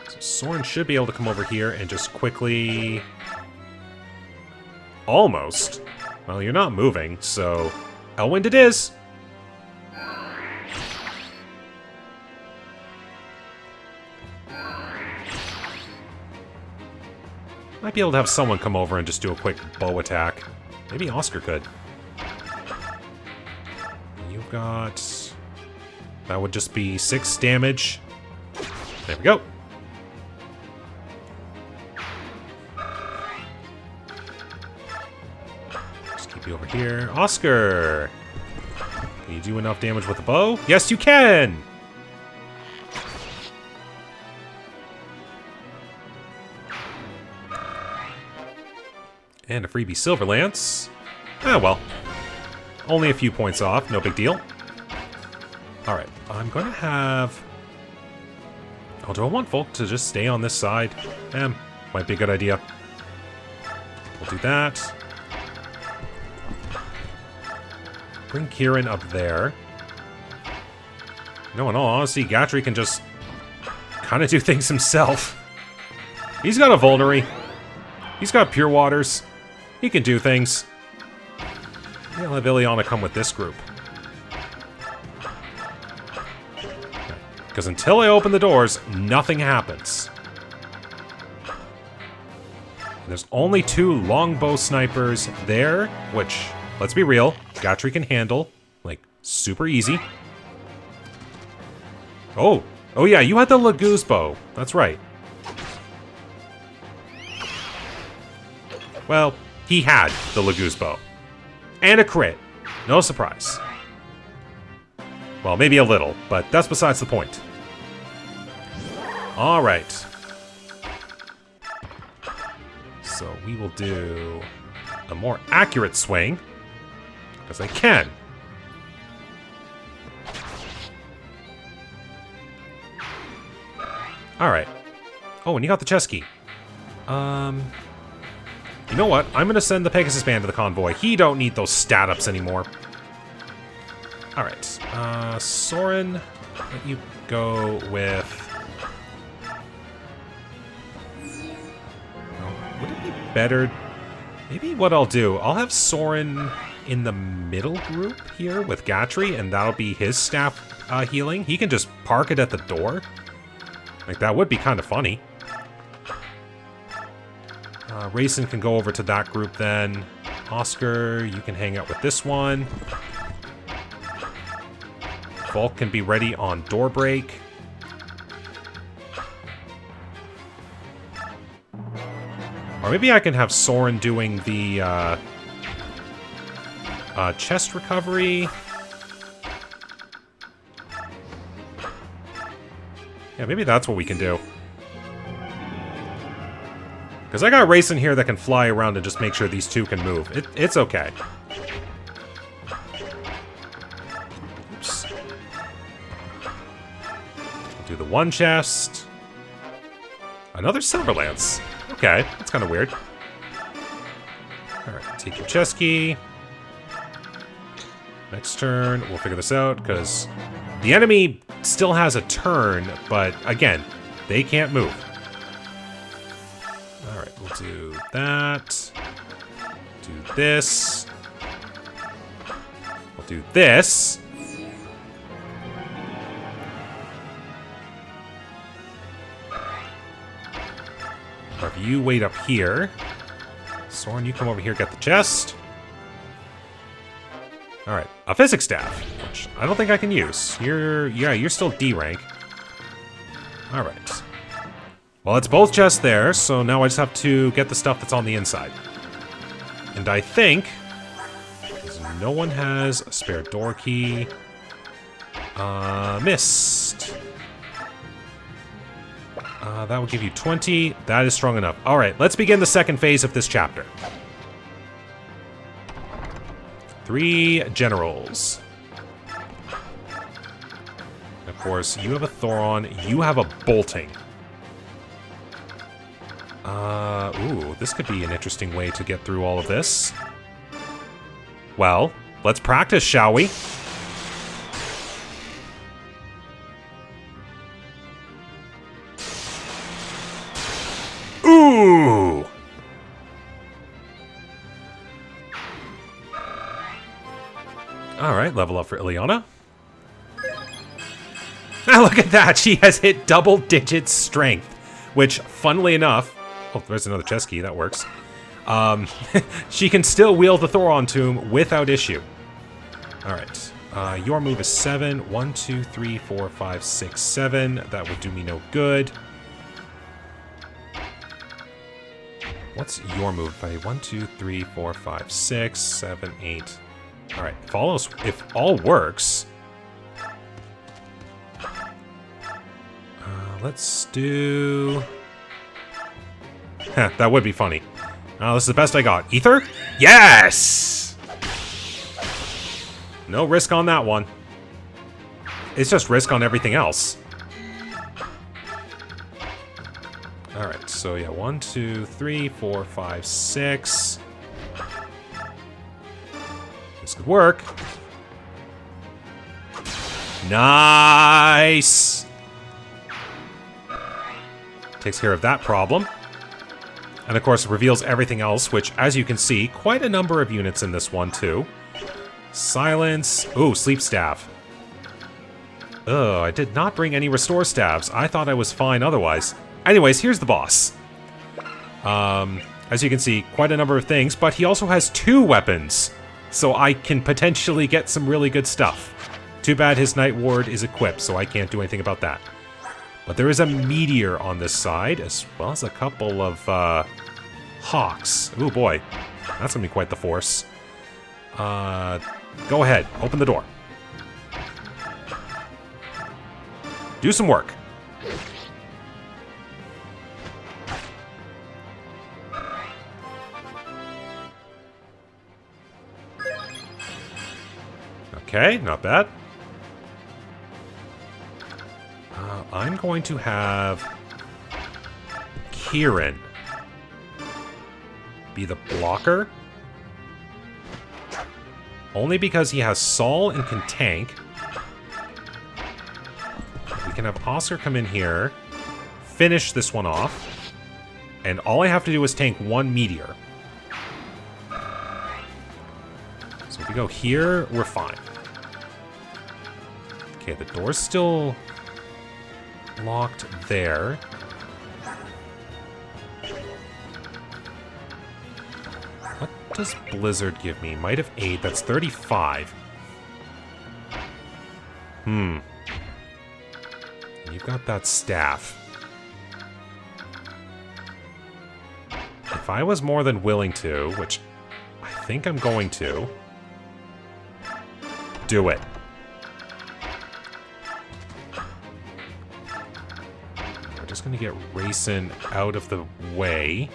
So Soren should be able to come over here and just quickly... Almost. Well, you're not moving, so... Elwind it is! Might be able to have someone come over and just do a quick bow attack. Maybe Oscar could. You've got... That would just be 6 damage. There we go. Just keep you over here. Oscar! Can you do enough damage with a bow? Yes, you can! And a freebie silver lance. Ah, well. Only a few points off, no big deal. Alright, I'm gonna have... Oh, do I want Volk to just stay on this side? Might be a good idea. We'll do that. Bring Kieran up there. No, in all honesty, Gatry can just kind of do things himself. He's got a Vulnerary. He's got Pure Waters. He can do things. I'll have Ileana come with this group. Because until I open the doors, nothing happens. There's only 2 longbow snipers there, which, let's be real, Gatry can handle. Like, super easy. Oh, yeah, you had the Laguz bow. That's right. Well, he had the Laguz bow. And a crit. No surprise. Well, maybe a little, but that's besides the point. Alright. So we will do a more accurate swing. Because I can. Alright. Oh, and you got the chess key. You know what? I'm gonna send the Pegasus Band to the convoy. He don't need those stat-ups anymore. Alright. Soren, let you go with... Would it be better... Maybe what I'll do, I'll have Soren in the middle group here with Gatry, and that'll be his staff healing. He can just park it at the door. Like, that would be kind of funny. Rayson can go over to that group then. Oscar, you can hang out with this one. Volk can be ready on door break. Or maybe I can have Soren doing the chest recovery. Yeah, maybe that's what we can do. Because I got Rayson here that can fly around and just make sure these 2 can move. It's okay. Oops. I'll do the 1 chest. Another Silver Lance. Okay, that's kind of weird. Alright, take your chest key. Next turn, we'll figure this out, because the enemy still has a turn, but again, they can't move. Alright, we'll do that. Do this. We'll do this. If you wait up here. Soren, you come over here, get the chest. Alright, a physics staff, which I don't think I can use. You're still D rank. Alright. Well, it's both chests there, so now I just have to get the stuff that's on the inside. And I think... because no one has a spare door key. Missed. That would give you 20. That is strong enough. Alright, let's begin the second phase of this chapter. 3 generals. Of course, you have a Thoron, you have a Bolting. Ooh, this could be an interesting way to get through all of this. Well, let's practice, shall we? Ooh! Alright, level up for Ileana. Ah, look at that! She has hit double-digit strength. Which, funnily enough... Oh, there's another chest key, that works. She can still wield the Thoron Tomb without issue. Alright. Your move is 7. 1, 2, 3, 4, 5, 6, 7. That would do me no good. What's your move? 1, 2, 3, 4, 5, 6, 7, 8. Alright, follows if all works. Let's do... Heh, that would be funny. This is the best I got. Ether? Yes! No risk on that one. It's just risk on everything else. Alright, so yeah, 1, 2, 3, 4, 5, 6. This could work. Nice! Takes care of that problem. And of course, it reveals everything else, which, as you can see, quite a number of units in this one, too. Silence. Ooh, sleep staff. Oh, I did not bring any restore staves. I thought I was fine otherwise. Anyways, here's the boss. As you can see, quite a number of things, but he also has 2 weapons. So I can potentially get some really good stuff. Too bad his Night Ward is equipped, so I can't do anything about that. But there is a meteor on this side, as well as a couple of hawks. Ooh boy, that's gonna be quite the force. Go ahead, open the door. Do some work. Okay, not bad. I'm going to have Kieran be the blocker. Only because he has Saul and can tank. We can have Oscar come in here, finish this one off, and all I have to do is tank 1 meteor. So if we go here, we're fine. Okay, the door's still locked there. What does Blizzard give me? Might have 8. That's 35. You've got that staff. If I was more than willing to, which I think I'm going to, do it. We're just going to get Rayson out of the way.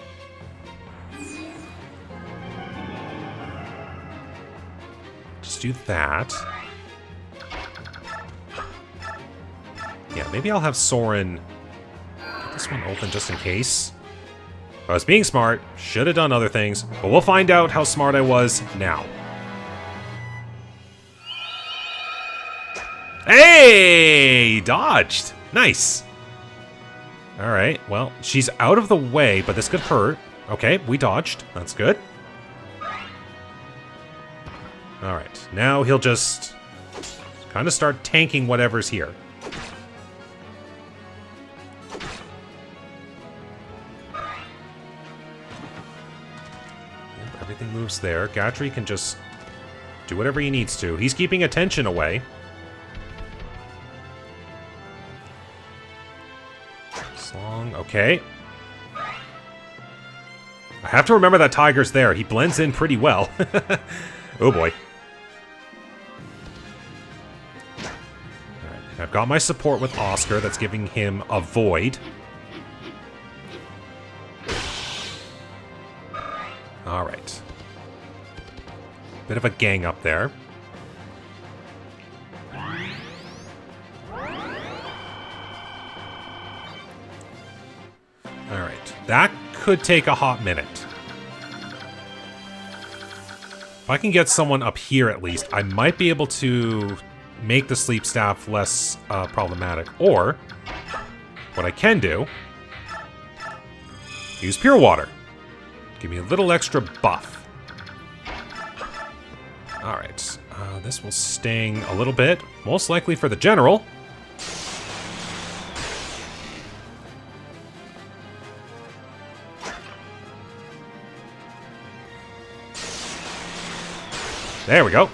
Just do that. Yeah, maybe I'll have Soren get this one open just in case. I was being smart, should have done other things, but we'll find out how smart I was now. Hey! Dodged! Nice! Alright, well, she's out of the way, but this could hurt. Okay, we dodged. That's good. Alright, now he'll just kind of start tanking whatever's here. Yep, everything moves there. Gatry can just do whatever he needs to. He's keeping attention away. Okay. I have to remember that Tiger's there. He blends in pretty well. Oh boy. Alright, I've got my support with Oscar that's giving him a void. Alright. Bit of a gang up there. Alright, that could take a hot minute. If I can get someone up here at least, I might be able to make the sleep staff less problematic. Or, what I can do, use pure water. Give me a little extra buff. Alright, this will sting a little bit, most likely for the general. There we go.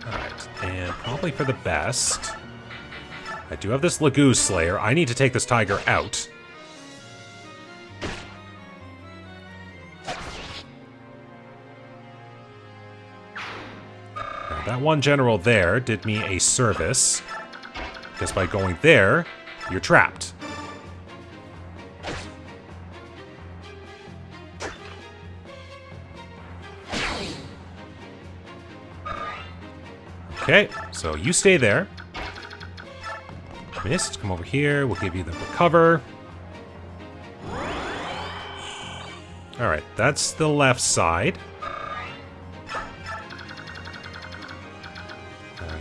Alright, and probably for the best, I do have this Laguz Slayer. I need to take this tiger out. Now, that one general there did me a service, because by going there, you're trapped. Okay, so you stay there. Mist, come over here. We'll give you the recover. Alright, that's the left side.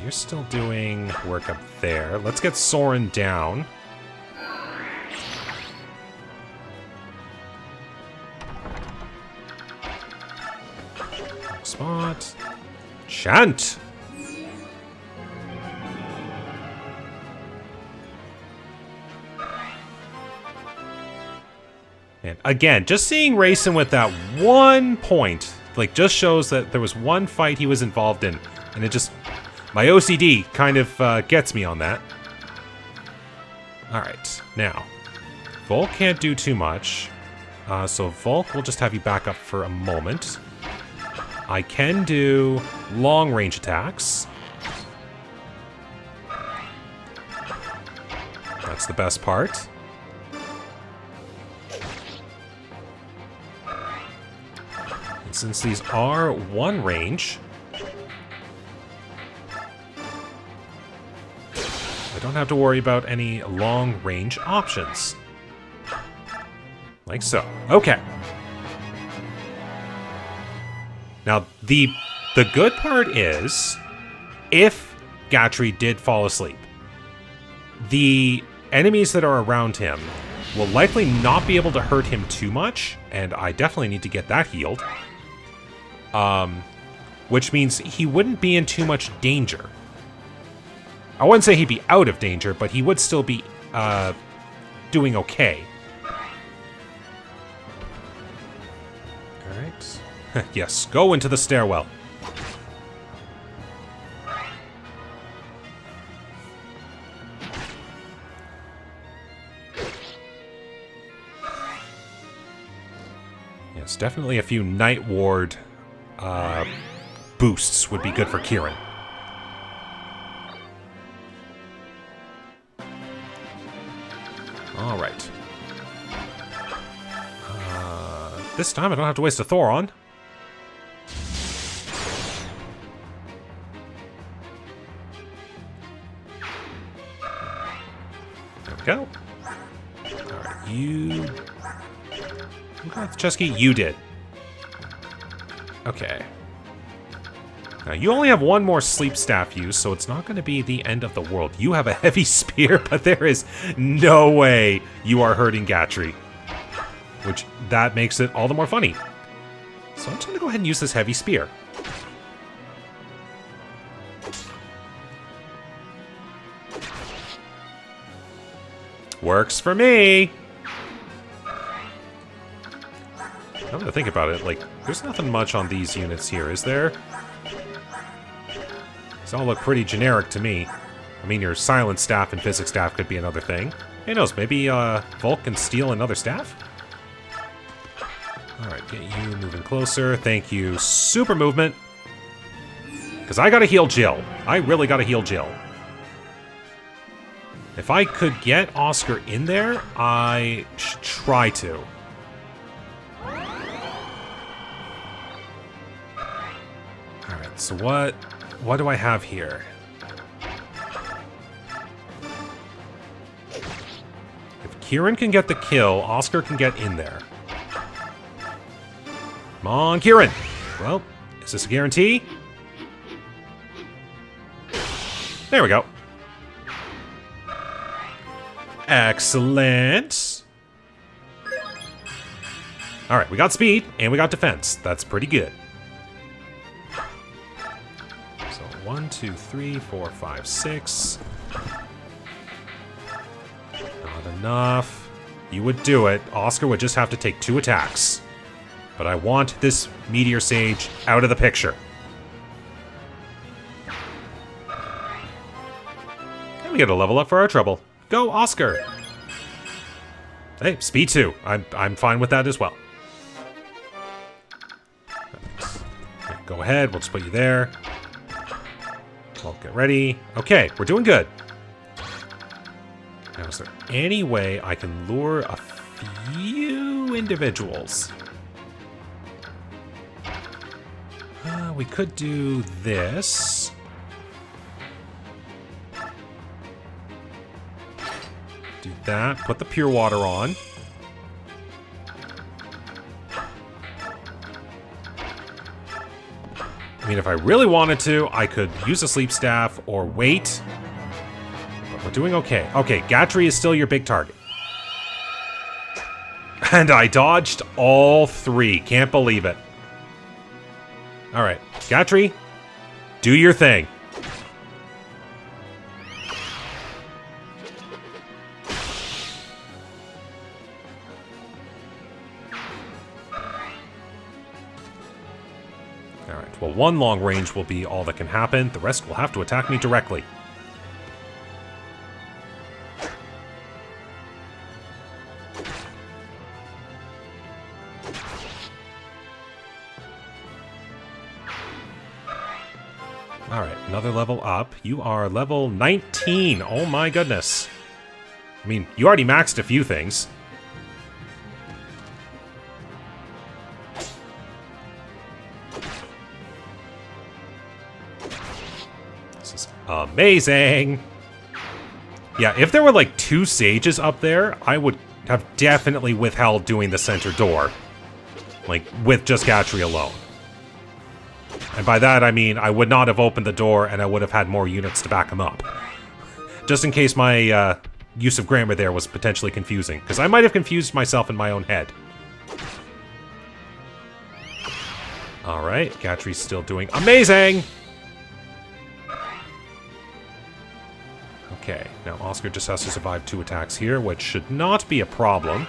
You're still doing work up there. Let's get Soren down. not. Chant! And again, just seeing Rayson with that 1 point, like, just shows that there was one fight he was involved in. And it just... my OCD kind of gets me on that. Alright, now. Volk can't do too much. So Volk, we'll just have you back up for a moment. I can do long-range attacks. That's the best part. And since these are one range, I don't have to worry about any long-range options. Like so. Okay. Now, the good part is, if Gatry did fall asleep, the enemies that are around him will likely not be able to hurt him too much, and I definitely need to get that healed. Which means he wouldn't be in too much danger. I wouldn't say he'd be out of danger, but he would still be doing okay. Alright. Yes, go into the stairwell. Yes, definitely a few Night Ward boosts would be good for Kieran. Alright. This time I don't have to waste a Thoron. There we go. Alright, you... who got the chess key? You did. Okay. Now, you only have one more sleep staff use, so it's not going to be the end of the world. You have a heavy spear, but there is no way you are hurting Gatry. Which, that makes it all the more funny. So I'm just going to go ahead and use this heavy spear. Works for me! I'm gonna think about it, like, there's nothing much on these units here, is there? These all look pretty generic to me. I mean, your silent staff and physics staff could be another thing. Who knows, maybe Volk can steal another staff? Alright, get you moving closer. Thank you. Super movement. Because I gotta heal Jill. I really gotta heal Jill. If I could get Oscar in there, I should try to. Alright, so what do I have here? If Kieran can get the kill, Oscar can get in there. Come on, Kieran! Well, is this a guarantee? There we go. Excellent. Alright, we got speed, and we got defense. That's pretty good. So, 1, 2, 3, 4, 5, 6. Not enough. You would do it. Oscar would just have to take 2 attacks. But I want this Meteor Sage out of the picture. And we get a level up for our trouble. Go, Oscar! Hey, speed 2. I'm fine with that as well. Okay, go ahead, we'll just put you there. Well, get ready. Okay, we're doing good. Now, is there any way I can lure a few individuals? We could do this. Do that. Put the pure water on. I mean, if I really wanted to, I could use a sleep staff or wait. But we're doing okay. Okay, Gatry is still your big target. And I dodged all 3. Can't believe it. Alright, Gatry, do your thing. Alright, well, one long range will be all that can happen. The rest will have to attack me directly. Alright, another level up. You are level 19. Oh my goodness. I mean, you already maxed a few things. This is amazing. Yeah, if there were like 2 sages up there, I would have definitely withheld doing the center door. Like, with just Gatry alone. And by that, I mean I would not have opened the door and I would have had more units to back him up. Just in case my use of grammar there was potentially confusing. Because I might have confused myself in my own head. Alright, Gatry's still doing amazing! Okay, now Oscar just has to survive 2 attacks here, which should not be a problem.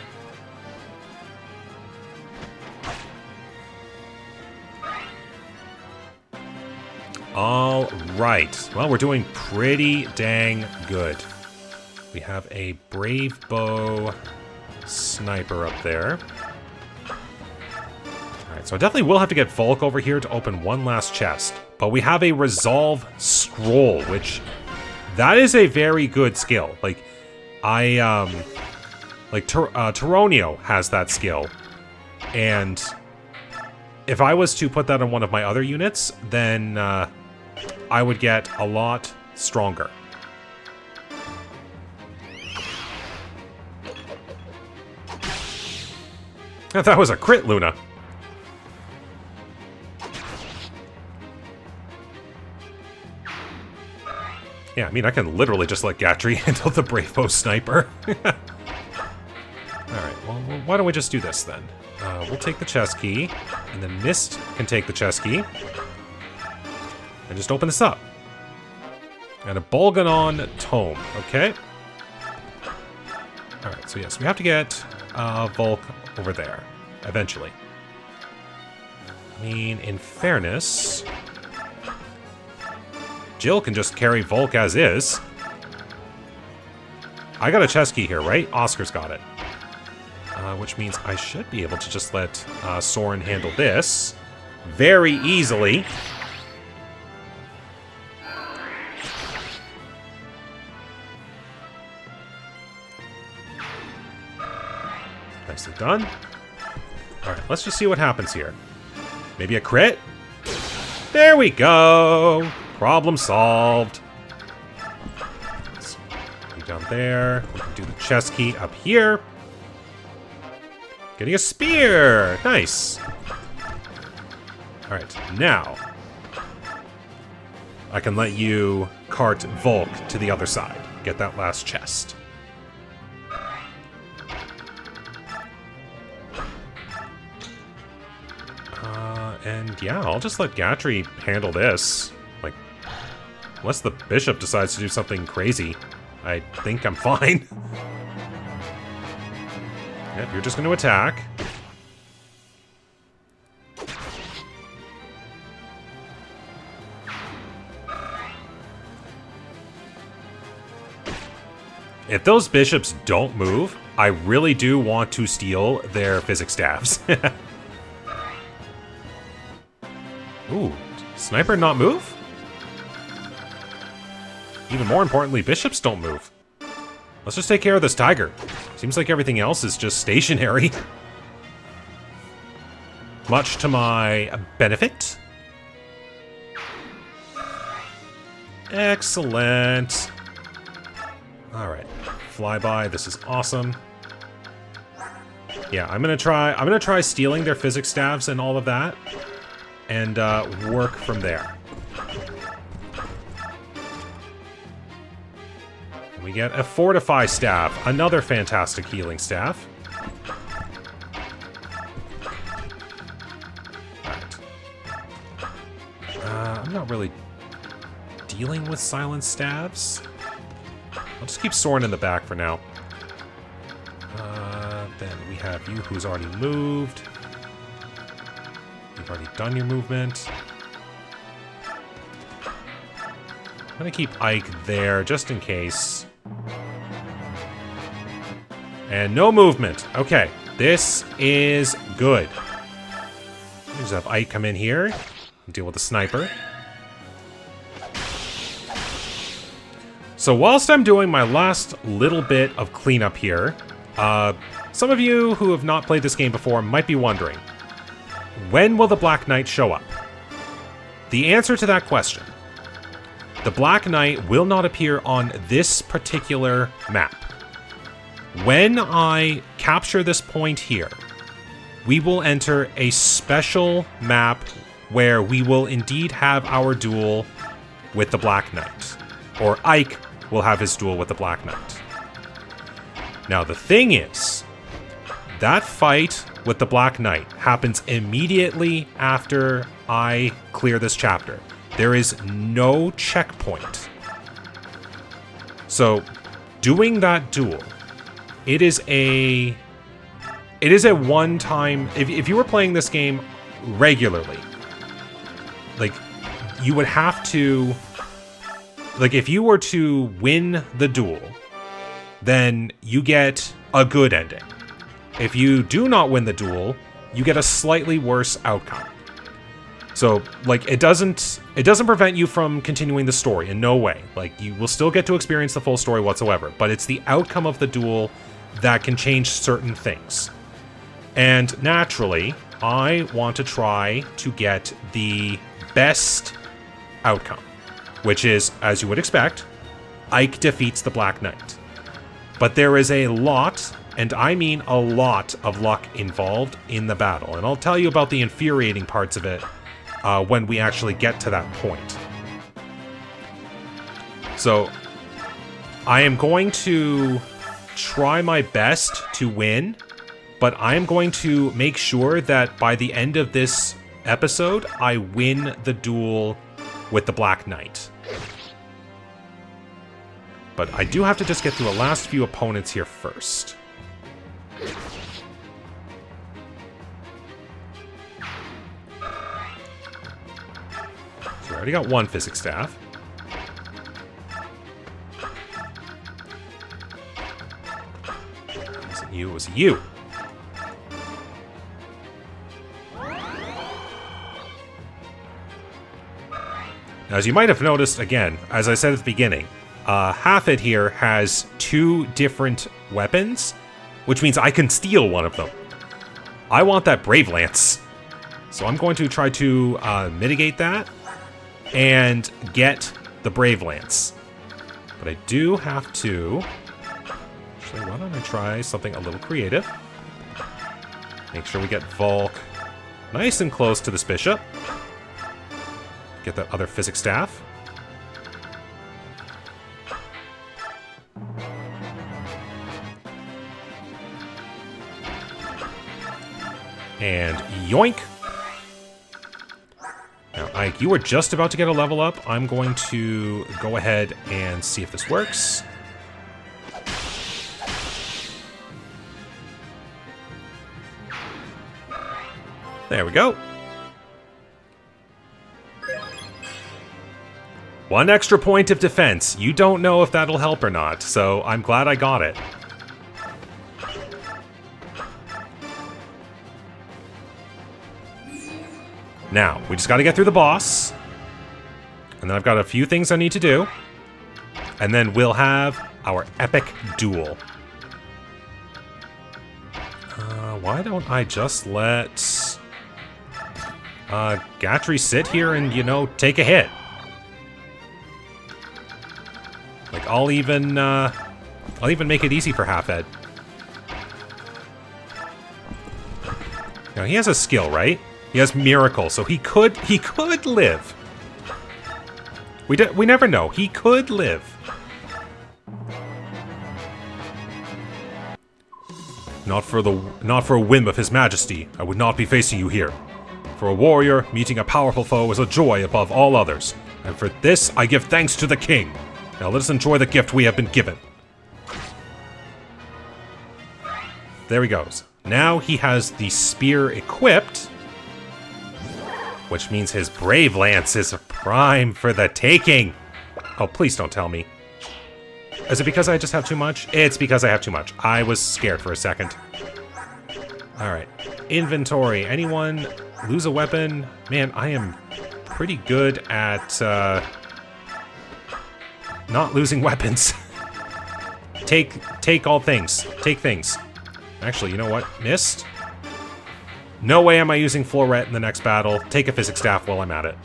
Alright, well, we're doing pretty dang good. We have a Brave Bow Sniper up there. Alright, so I definitely will have to get Volk over here to open one last chest. But we have a Resolve Scroll, which... that is a very good skill. Like, Tyronio has that skill. And if I was to put that on one of my other units, then I would get a lot stronger. That was a crit, Luna. Yeah, I mean, I can literally just let Gatry handle the Brave Bow Sniper. Alright, well, why don't we just do this, then? We'll take the chest key, and then Mist can take the chest key. And just open this up. And a Bolganon Tome, okay? Alright, so yes, we have to get Volk over there, eventually. I mean, in fairness... Jill can just carry Volk as is. I got a chest key here, right? Oscar's got it. Which means I should be able to just let Soren handle this very easily. Nicely done. Alright, let's just see what happens here. Maybe a crit? There we go! Problem solved. Let's go down there. We can do the chest key up here. Getting a spear! Nice! Alright, now I can let you cart Volk to the other side. Get that last chest. And yeah, I'll just let Gatry handle this. Like, unless the bishop decides to do something crazy, I think I'm fine. Yep, you're just going to attack. If those bishops don't move, I really do want to steal their physics staffs. Ooh, sniper not move? Even more importantly, bishops don't move. Let's just take care of this tiger. Seems like everything else is just stationary. Much to my benefit. Excellent. Alright. Flyby, this is awesome. Yeah, I'm gonna try stealing their physics staffs and all of that. And work from there. We get a Fortify Staff, another fantastic healing staff. Right. dealing with silent staves. I'll just keep Soren in the back for now. Then we have you, who's already moved. You've already done your movement. I'm gonna keep Ike there, just in case. And no movement. Okay, this is good. Just have Ike come in here and deal with the sniper. So whilst I'm doing my last little bit of cleanup here, some of you who have not played this game before might be wondering, when will the Black Knight show up? The answer to that question: the Black Knight will not appear on this particular map. When I capture this point here, we will enter a special map where we will indeed have our duel with the Black Knight. Or Ike will have his duel with the Black Knight. Now the thing is, that fight with the Black Knight happens immediately after I clear this chapter. There is no checkpoint. So, doing that duel, it is a one-time... If you were playing this game regularly, like, you would have to... Like, if you were to win the duel, then you get a good ending. If you do not win the duel, you get a slightly worse outcome. So, like, it doesn't prevent you from continuing the story in no way. Like, you will still get to experience the full story whatsoever, but it's the outcome of the duel that can change certain things. And naturally, I want to try to get the best outcome, which is, as you would expect, Ike defeats the Black Knight. But there is a lot, and I mean a lot, of luck involved in the battle. And I'll tell you about the infuriating parts of it when we actually get to that point. So, I am going to try my best to win, but I am going to make sure that by the end of this episode, I win the duel with the Black Knight. But I do have to just get through the last few opponents here first. So I already got one physics staff. It wasn't you, it was you. Now, as you might have noticed, again, as I said at the beginning, Hafid here has two different weapons, which means I can steal one of them. I want that Brave Lance. So I'm going to try to mitigate that and get the Brave Lance. But I do have to... Actually, why don't I try something a little creative? Make sure we get Volk nice and close to this bishop. Get that other physics staff. And yoink! Now, Ike, you were just about to get a level up. I'm going to go ahead and see if this works. There we go. One extra point of defense. You don't know if that'll help or not, so I'm glad I got it. Now, we just gotta get through the boss. And then I've got a few things I need to do. And then we'll have our epic duel. Why don't I just let Gatry sit here and, you know, take a hit? Like, I'll even make it easy for Hafid. Now, he has a skill, right? He has Miracle, so he could live. We never know. He could live. Not for a whim of His Majesty, I would not be facing you here. For a warrior, meeting a powerful foe is a joy above all others, And for this, I give thanks to the king. Now let us enjoy the gift we have been given. There he goes. Now he has the spear equipped, which means his brave lance is prime for the taking. Oh, please don't tell me. Is it because I just have too much? It's because I have too much. I was scared for a second. Alright. Inventory. Anyone lose a weapon? Man, I am pretty good at not losing weapons. Take all things. Take things. Actually, you know what? Missed? No way am I using Floret in the next battle. Take a physics staff while I'm at it.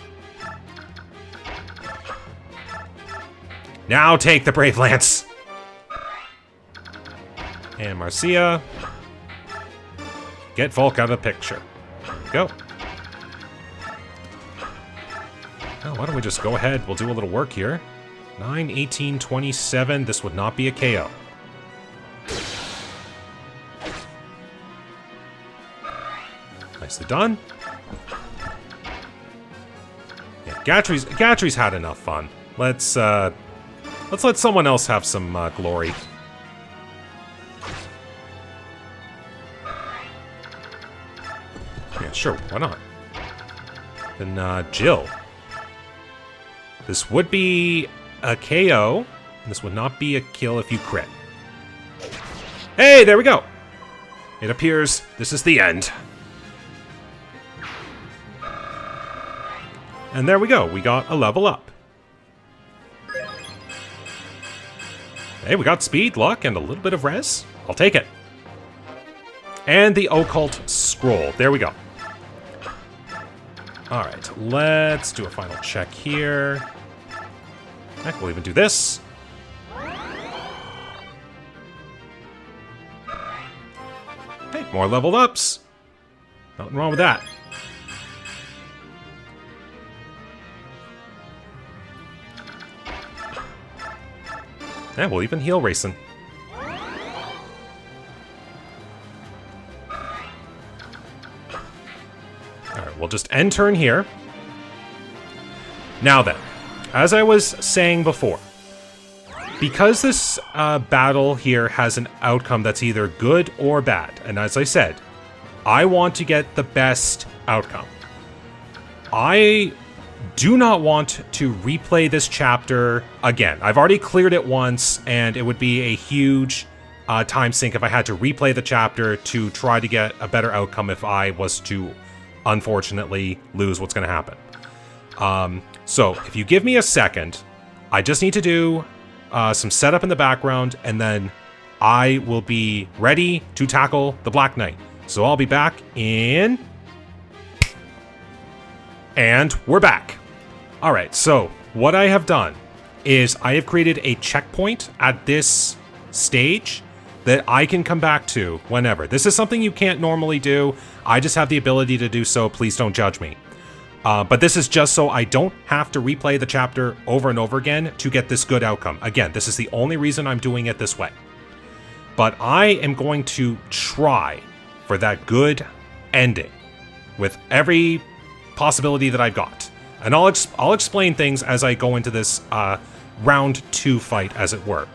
Now take the Brave Lance! And Marcia. Get Volk out of the picture. Go. Oh, why don't we just go ahead? We'll do a little work here. 9, 18, 27. This would not be a KO. Nicely done. Yeah, Gatry's had enough fun. Let's let someone else have some glory. Yeah, sure, why not? Then Jill. This would be a KO. This would not be a kill if you crit. Hey, there we go. It appears this is the end. And there we go. We got a level up. Hey, we got speed, luck, and a little bit of res. I'll take it. And the occult scroll. There we go. Alright, let's do a final check here. Heck, we'll even do this. Hey, more leveled ups. Nothing wrong with that. Yeah, we'll even heal Racing. Alright, we'll just end turn here. Now then, as I was saying before, because this battle here has an outcome that's either good or bad, and as I said, I want to get the best outcome. I do not want to replay this chapter again. I've already cleared it once, and it would be a huge time sink if I had to replay the chapter to try to get a better outcome if I was to, unfortunately, lose what's going to happen. So, if you give me a second, I just need to do some setup in the background, and then I will be ready to tackle the Black Knight. So I'll be back in... And we're back. Alright, so what I have done is I have created a checkpoint at this stage that I can come back to whenever. This is something you can't normally do. I just have the ability to do so. Please don't judge me. But this is just so I don't have to replay the chapter over and over again to get this good outcome. Again, this is the only reason I'm doing it this way. But I am going to try for that good ending with every possibility that I've got. And I'll explain things as I go into this round 2 fight, as it were.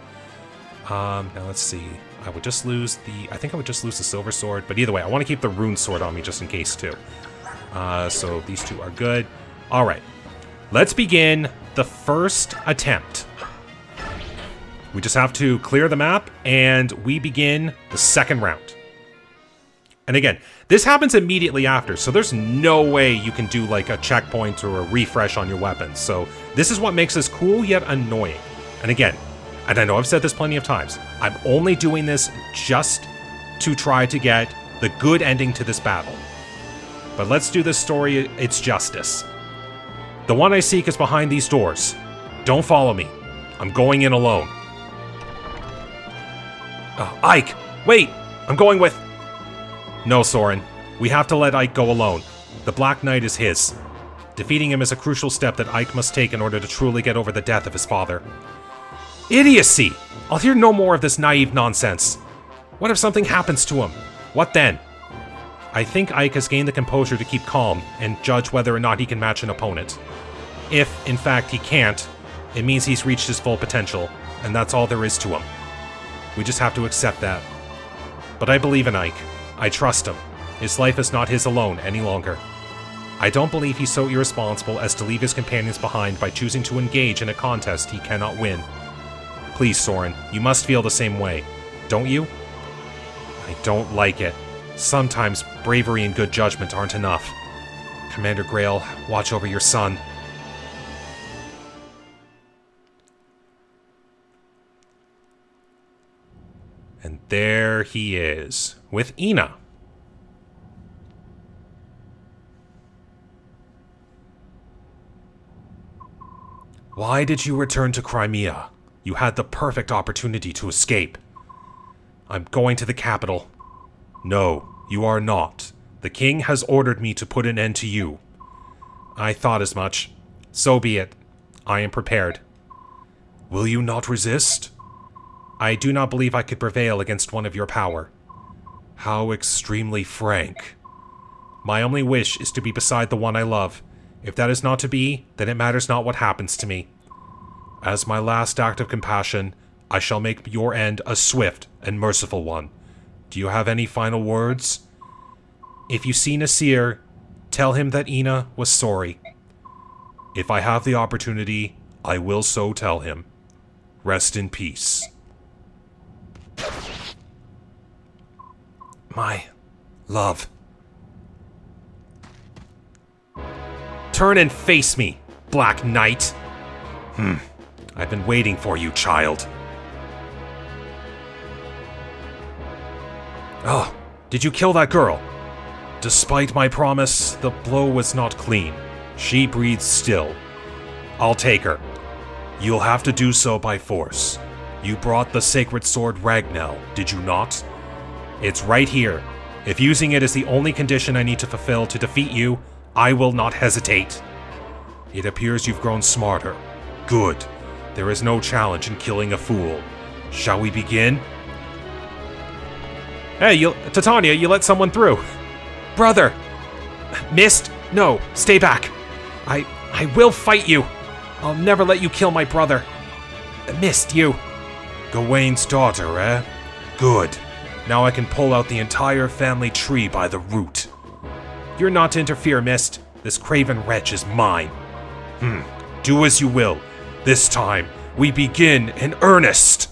Now let's see. I would just lose the... I think I would just lose the silver sword. But either way, I want to keep the rune sword on me just in case too. So these two are good. Alright. Let's begin the first attempt. We just have to clear the map, and we begin the second round. And again, this happens immediately after, so there's no way you can do like a checkpoint or a refresh on your weapons. So this is what makes this cool yet annoying. And again, and I know I've said this plenty of times, I'm only doing this just to try to get the good ending to this battle. But let's do this story its justice. The one I seek is behind these doors. Don't follow me. I'm going in alone. Ike! Wait! I'm going with... No, Soren. We have to let Ike go alone. The Black Knight is his. Defeating him is a crucial step that Ike must take in order to truly get over the death of his father. Idiocy! I'll hear no more of this naive nonsense. What if something happens to him? What then? I think Ike has gained the composure to keep calm and judge whether or not he can match an opponent. If, in fact, he can't, it means he's reached his full potential, and that's all there is to him. We just have to accept that. But I believe in Ike. I trust him. His life is not his alone any longer. I don't believe he's so irresponsible as to leave his companions behind by choosing to engage in a contest he cannot win. Please, Soren, you must feel the same way, don't you? I don't like it. Sometimes bravery and good judgment aren't enough. Commander Greil, watch over your son. And there he is, with Ina. Why did you return to Crimea? You had the perfect opportunity to escape. I'm going to the capital. No, you are not. The king has ordered me to put an end to you. I thought as much. So be it. I am prepared. Will you not resist? I do not believe I could prevail against one of your power. How extremely frank. My only wish is to be beside the one I love. If that is not to be, then it matters not what happens to me. As my last act of compassion, I shall make your end a swift and merciful one. Do you have any final words? If you see Nasir, tell him that Ina was sorry. If I have the opportunity, I will so tell him. Rest in peace. My love. Turn and face me, Black Knight. I've been waiting for you, child. Oh, did you kill that girl? Despite my promise, the blow was not clean. She breathes still. I'll take her. You'll have to do so by force. You brought the sacred sword Ragnell, did you not? It's right here. If using it is the only condition I need to fulfill to defeat you, I will not hesitate. It appears you've grown smarter. Good. There is no challenge in killing a fool. Shall we begin? Hey, Titania, you let someone through. Brother! Mist? No, stay back. I will fight you. I'll never let you kill my brother. Mist, you. Gawain's daughter, eh? Good. Now I can pull out the entire family tree by the root. You're not to interfere, Mist. This craven wretch is mine. Do as you will. This time, we begin in earnest.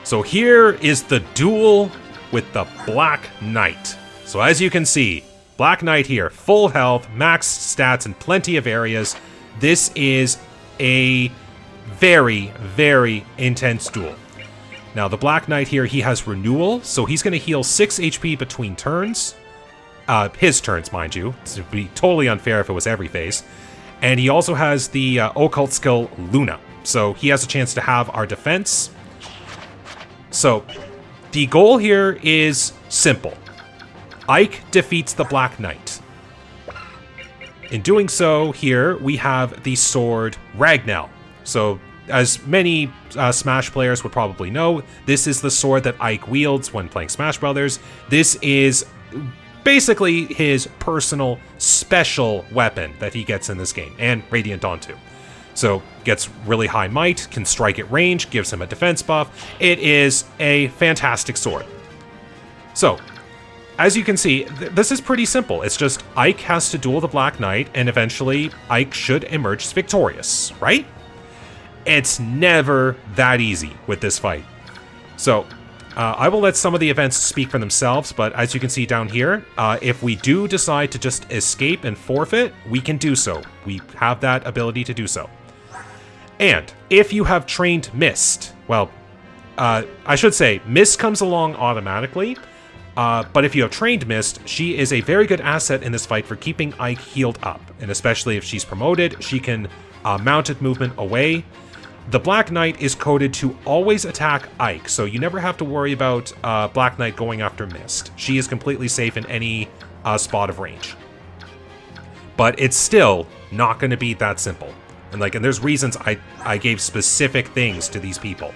So here is the duel with the Black Knight. So as you can see, Black Knight here, full health, max stats in plenty of areas. This is a very, very intense duel. Now the Black Knight here, he has renewal, so he's going to heal 6 HP between turns. His turns, mind you. It would be totally unfair if it was every phase. And he also has the occult skill Luna, so he has a chance to have our defense. So the goal here is simple. Ike defeats the Black Knight. In doing so, here we have the sword Ragnell. So as many Smash players would probably know, this is the sword that Ike wields when playing Smash Brothers. This is basically his personal special weapon that he gets in this game, and Radiant Dawn too. So, gets really high might, can strike at range, gives him a defense buff. It is a fantastic sword. So, as you can see, this is pretty simple. It's just Ike has to duel the Black Knight, and eventually Ike should emerge victorious, right? It's never that easy with this fight. So, I will let some of the events speak for themselves, but as you can see down here, if we do decide to just escape and forfeit, we can do so. We have that ability to do so. And if you have trained Mist, well, I should say, Mist comes along automatically, but if you have trained Mist, she is a very good asset in this fight for keeping Ike healed up, and especially if she's promoted, she can mounted movement away. The Black Knight is coded to always attack Ike, so you never have to worry about Black Knight going after Mist. She is completely safe in any spot of range. But it's still not going to be that simple. And there's reasons I gave specific things to these people.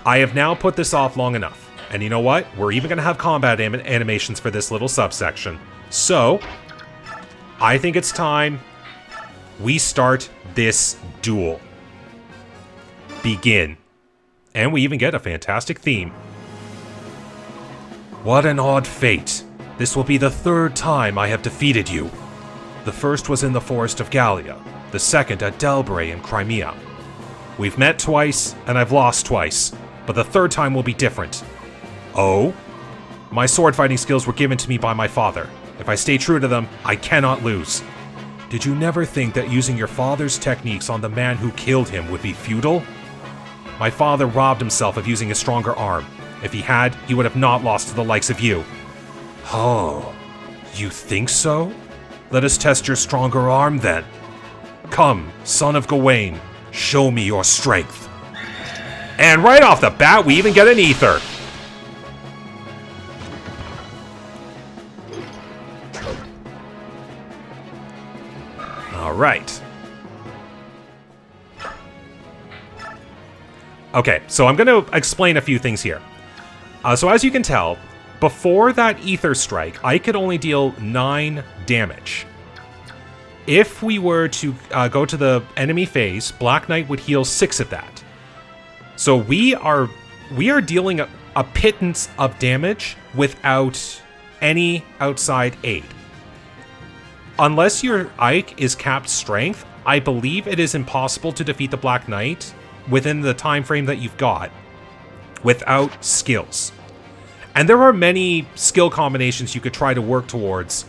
I have now put this off long enough. And you know what? We're even going to have combat animations for this little subsection. So, I think it's time we start this duel. Begin. And we even get a fantastic theme. What an odd fate. This will be the third time I have defeated you. The first was in the forest of Gallia, the second at Delbray in Crimea. We've met twice, and I've lost twice, but the third time will be different. Oh? My sword fighting skills were given to me by my father. If I stay true to them, I cannot lose. Did you never think that using your father's techniques on the man who killed him would be futile? My father robbed himself of using a stronger arm. If he had, he would have not lost to the likes of you. Oh, you think so? Let us test your stronger arm then. Come, son of Gawain, show me your strength. And right off the bat, we even get an ether. All right. Okay, so I'm going to explain a few things here. So as you can tell, before that ether strike, I could only deal 9 damage. If we were to go to the enemy phase, Black Knight would heal 6 of that. So we are dealing a pittance of damage without any outside aid. Unless your Ike is capped strength, I believe it is impossible to defeat the Black Knight within the time frame that you've got without skills. And there are many skill combinations you could try to work towards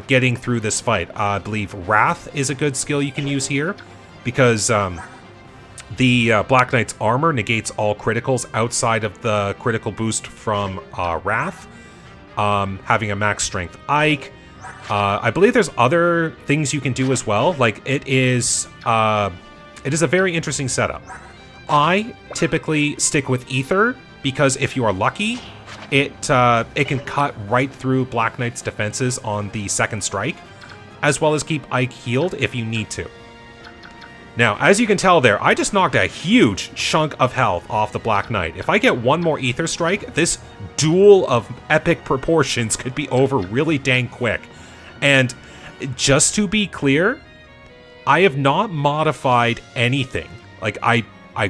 getting through this fight. I believe Wrath is a good skill you can use here because the Black Knight's armor negates all criticals outside of the critical boost from Wrath. Having a max strength Ike. I believe there's other things you can do as well. Like it is a very interesting setup. I typically stick with Ether because if you are lucky, it can cut right through Black Knight's defenses on the second strike, as well as keep Ike healed if you need to. Now, as you can tell there, I just knocked a huge chunk of health off the Black Knight. If I get one more Ether strike, this duel of epic proportions could be over really dang quick. And just to be clear, I have not modified anything. Like, I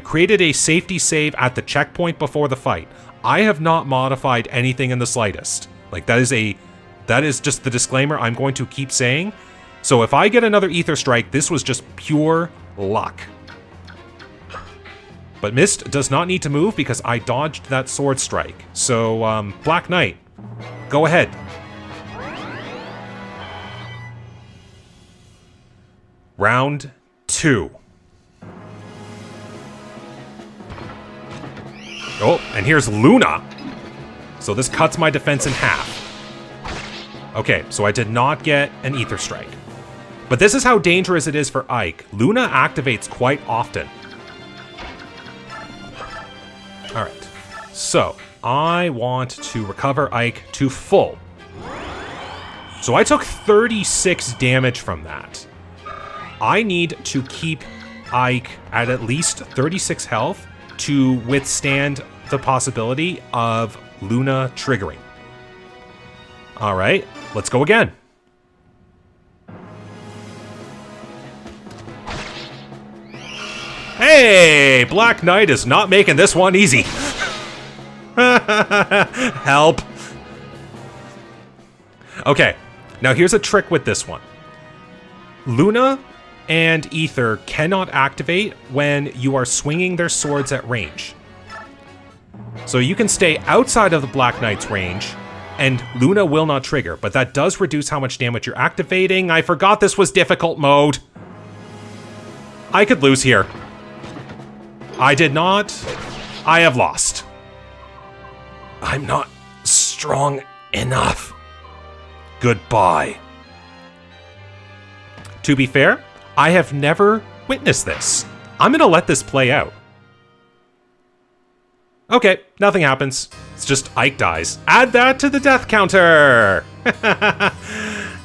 created a safety save at the checkpoint before the fight. I have not modified anything in the slightest. Like, that is just the disclaimer I'm going to keep saying. So if I get another Ether Strike, this was just pure luck. But Mist does not need to move because I dodged that Sword Strike. So, Black Knight, go ahead. Round 2. Oh, and here's Luna. So this cuts my defense in half. Okay, so I did not get an Ether Strike. But this is how dangerous it is for Ike. Luna activates quite often. Alright, so I want to recover Ike to full. So I took 36 damage from that. I need to keep Ike at least 36 health to withstand the possibility of Luna triggering. Alright, let's go again. Hey, Black Knight is not making this one easy. Help. Okay, now here's a trick with this one. Luna and Ether cannot activate when you are swinging their swords at range. So you can stay outside of the Black Knight's range, and Luna will not trigger, but that does reduce how much damage you're activating. I forgot this was difficult mode. I could lose here. I did not. I have lost. I'm not strong enough. Goodbye. To be fair, I have never witnessed this. I'm gonna let this play out. Okay, nothing happens. It's just Ike dies. Add that to the death counter!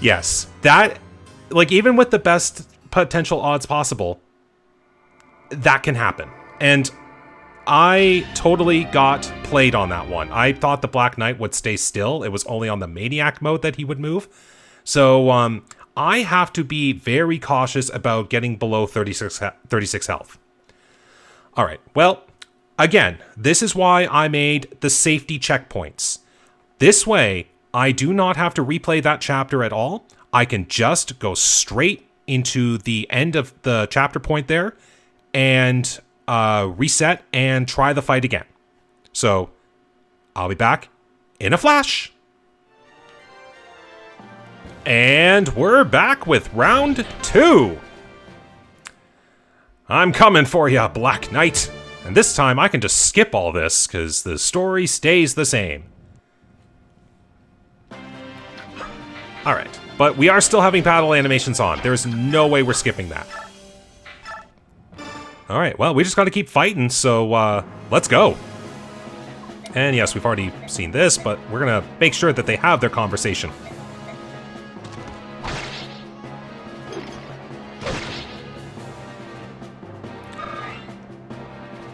Yes, that, like, even with the best potential odds possible, that can happen. And I totally got played on that one. I thought the Black Knight would stay still. It was only on the Maniac mode that he would move. So, I have to be very cautious about getting below 36 health. All right, well, again, this is why I made the safety checkpoints. This way, I do not have to replay that chapter at all. I can just go straight into the end of the chapter point there and reset and try the fight again. So, I'll be back in a flash. And we're back with round 2. I'm coming for ya, Black Knight. And this time I can just skip all this, because the story stays the same. Alright, but we are still having battle animations on. There's no way we're skipping that. Alright, well, we just gotta keep fighting, so let's go. And yes, we've already seen this, but we're gonna make sure that they have their conversation.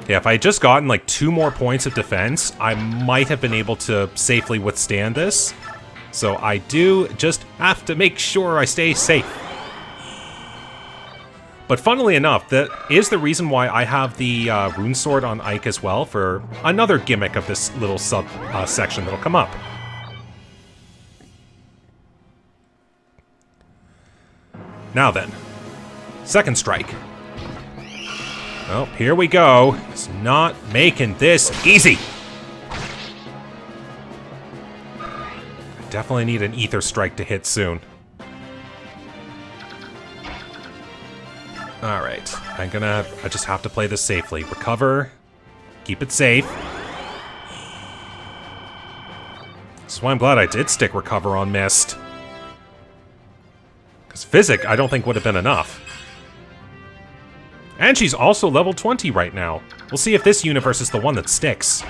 Yeah, if I had just gotten like 2 more points of defense, I might have been able to safely withstand this. So I do just have to make sure I stay safe. But funnily enough, that is the reason why I have the rune sword on Ike as well, for another gimmick of this little sub section that'll come up. Now then, second strike. Oh, here we go. It's not making this easy. I definitely need an ether strike to hit soon. Alright, I just have to play this safely. Recover. Keep it safe. That's why I'm glad I did stick recover on Mist. Because Physic, I don't think would have been enough. And she's also level 20 right now. We'll see if this universe is the one that sticks.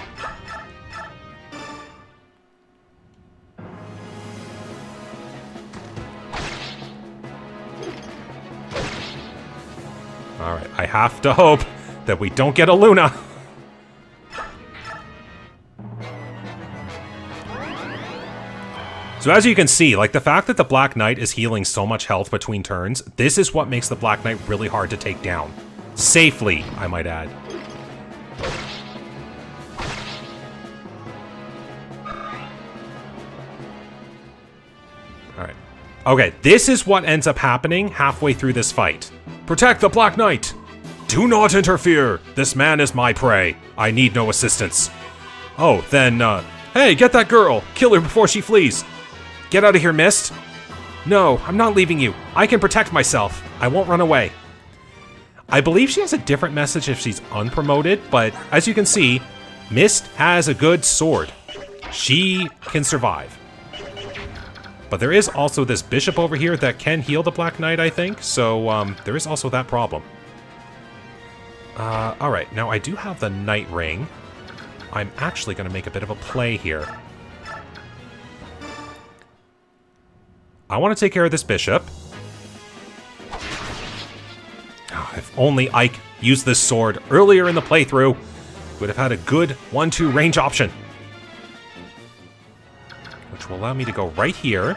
Alright, I have to hope that we don't get a Luna. So as you can see, like the fact that the Black Knight is healing so much health between turns, this is what makes the Black Knight really hard to take down. Safely, I might add. Alright. Okay, this is what ends up happening halfway through this fight. Protect the Black Knight! Do not interfere! This man is my prey. I need no assistance. Oh, then, hey, get that girl! Kill her before she flees! Get out of here, Mist! No, I'm not leaving you. I can protect myself. I won't run away. I believe she has a different message if she's unpromoted, but as you can see, Mist has a good sword. She can survive. But there is also this bishop over here that can heal the Black Knight, I think, so there is also that problem. Alright, now I do have the Knight Ring. I'm actually going to make a bit of a play here. I want to take care of this bishop. Oh, if only Ike used this sword earlier in the playthrough, would have had a good 1-2 range option. Which will allow me to go right here.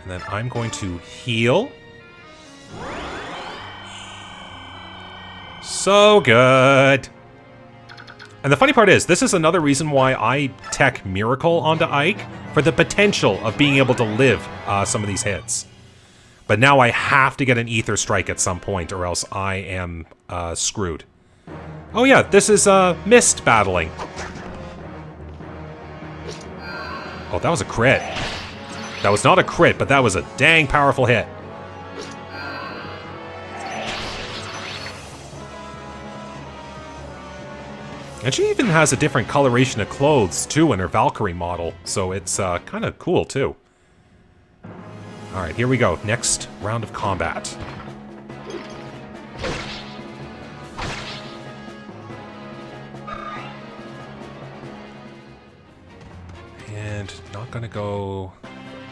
And then I'm going to heal. So good. And the funny part is, this is another reason why I tech Miracle onto Ike, for the potential of being able to live some of these hits. But now I have to get an Ether Strike at some point, or else I am screwed. Oh yeah, this is Mist battling. Oh, that was a crit. That was not a crit, but that was a dang powerful hit. And she even has a different coloration of clothes, too, in her Valkyrie model, so it's kind of cool, too. Alright, here we go. Next round of combat. And not gonna go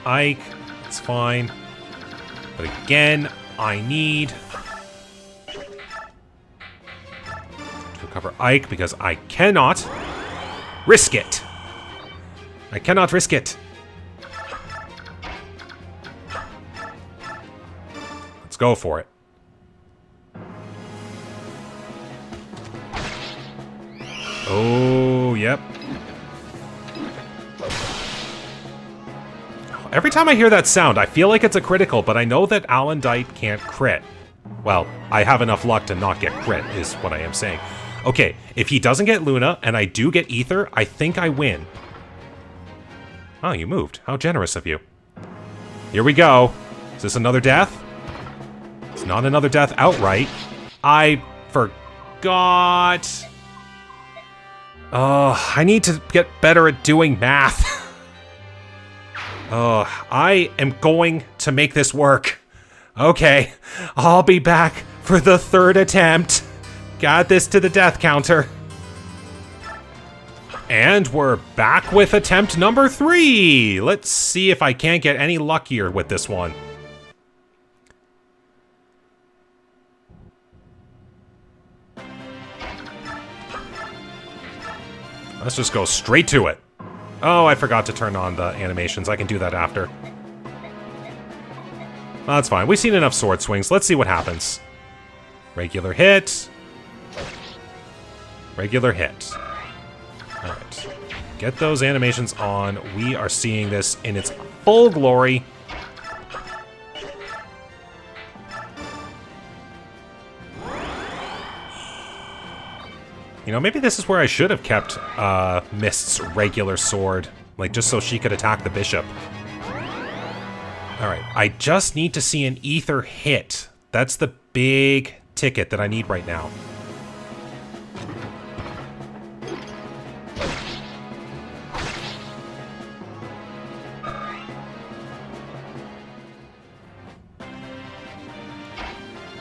Ike. It's fine. But again, I need recover Ike because I cannot risk it. I cannot risk it. go for it. Oh, yep. Every time I hear that sound, I feel like it's a critical, but I know that Alendite can't crit. Well, I have enough luck to not get crit, is what I am saying. Okay, if he doesn't get Luna, and I do get Ether, I think I win. Oh, you moved. How generous of you. Here we go. Is this another death? It's not another death outright. I forgot. Oh, I need to get better at doing math. Oh, I am going to make this work. Okay, I'll be back for the 3rd attempt. Got this to the death counter. And we're back with attempt number 3. Let's see if I can't get any luckier with this one. Let's just go straight to it. Oh, I forgot to turn on the animations. I can do that after. Well, that's fine. We've seen enough sword swings. Let's see what happens. Regular hit. Regular hit. Alright. Get those animations on. We are seeing this in its full glory. You know, maybe this is where I should have kept Mist's regular sword. Like, just so she could attack the bishop. Alright, I just need to see an ether hit. That's the big ticket that I need right now.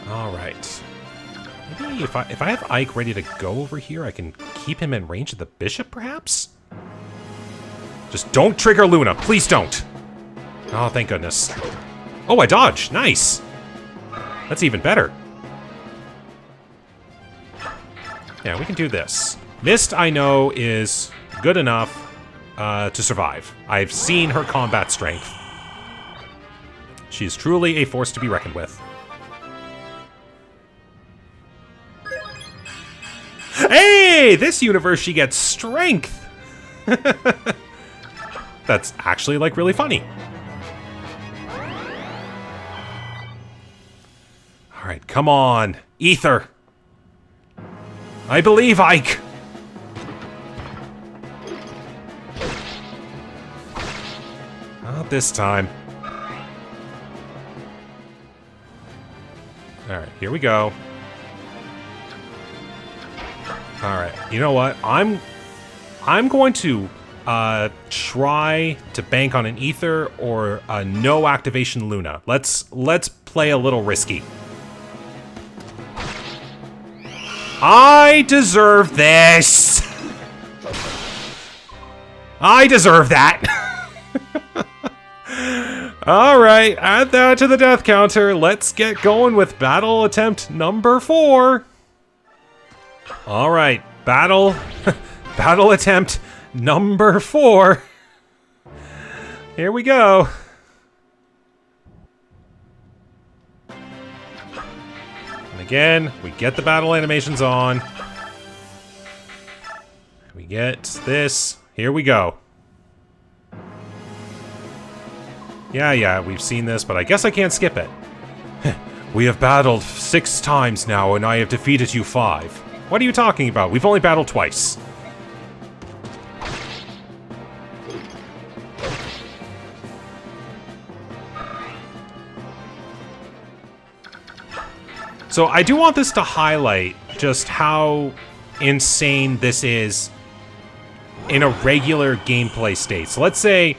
Alright. Maybe if I have Ike ready to go over here, I can keep him in range of the bishop, perhaps? Just don't trigger Luna. Please don't. Oh, thank goodness. Oh, I dodged. Nice. That's even better. Yeah, we can do this. Mist, I know, is good enough to survive. I've seen her combat strength. She is truly a force to be reckoned with. Hey! This universe, she gets strength! That's actually, like, really funny. Alright, come on. Ether. I believe, Ike. Not this time. Alright, here we go. Alright, you know what? I'm going to try to bank on an Ether or a no activation Luna. Let's play a little risky. I deserve this! I deserve that! Alright, add that to the death counter. Let's get going with battle attempt number 4. Alright, battle attempt number 4. Here we go. And again, we get the battle animations on. We get this. Here we go. Yeah, we've seen this, but I guess I can't skip it. We have battled 6 times now, and I have defeated you 5. What are you talking about? We've only battled twice. So I do want this to highlight just how insane this is in a regular gameplay state. So let's say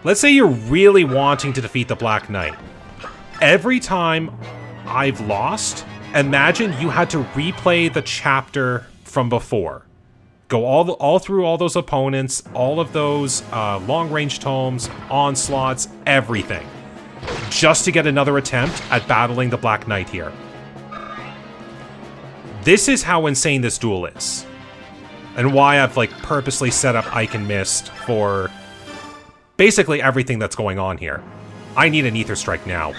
you're really wanting to defeat the Black Knight. Every time I've lost, imagine you had to replay the chapter from before. Go all through all those opponents, all of those long-range tomes, onslaughts, everything. Just to get another attempt at battling the Black Knight here. This is how insane this duel is. And why I've, like, purposely set up Ike and Mist for basically everything that's going on here. I need an Ether Strike now.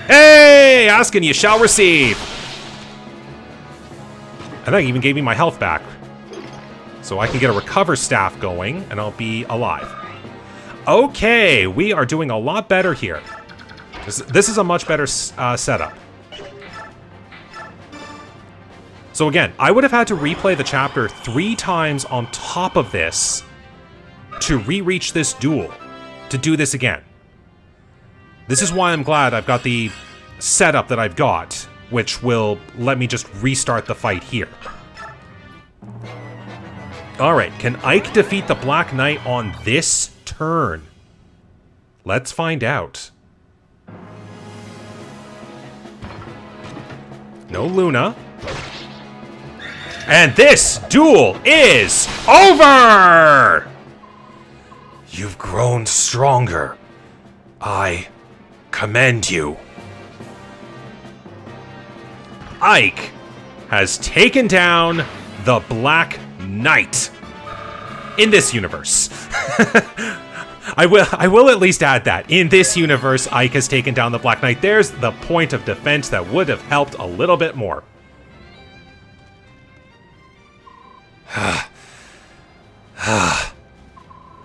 Hey! Ask and you shall receive! And that even gave me my health back. So I can get a Recover Staff going, and I'll be alive. Okay, we are doing a lot better here. This is a much better setup. So again, I would have had to replay the chapter 3 times on top of this to re-reach this duel, to do this again. This is why I'm glad I've got the setup that I've got, which will let me just restart the fight here. Alright, can Ike defeat the Black Knight on this turn? Let's find out. No Luna. And this duel is over! You've grown stronger. I commend you. Ike has taken down the Black Knight. In this universe. I will at least add that. In this universe, Ike has taken down the Black Knight. There's the point of defense that would have helped a little bit more.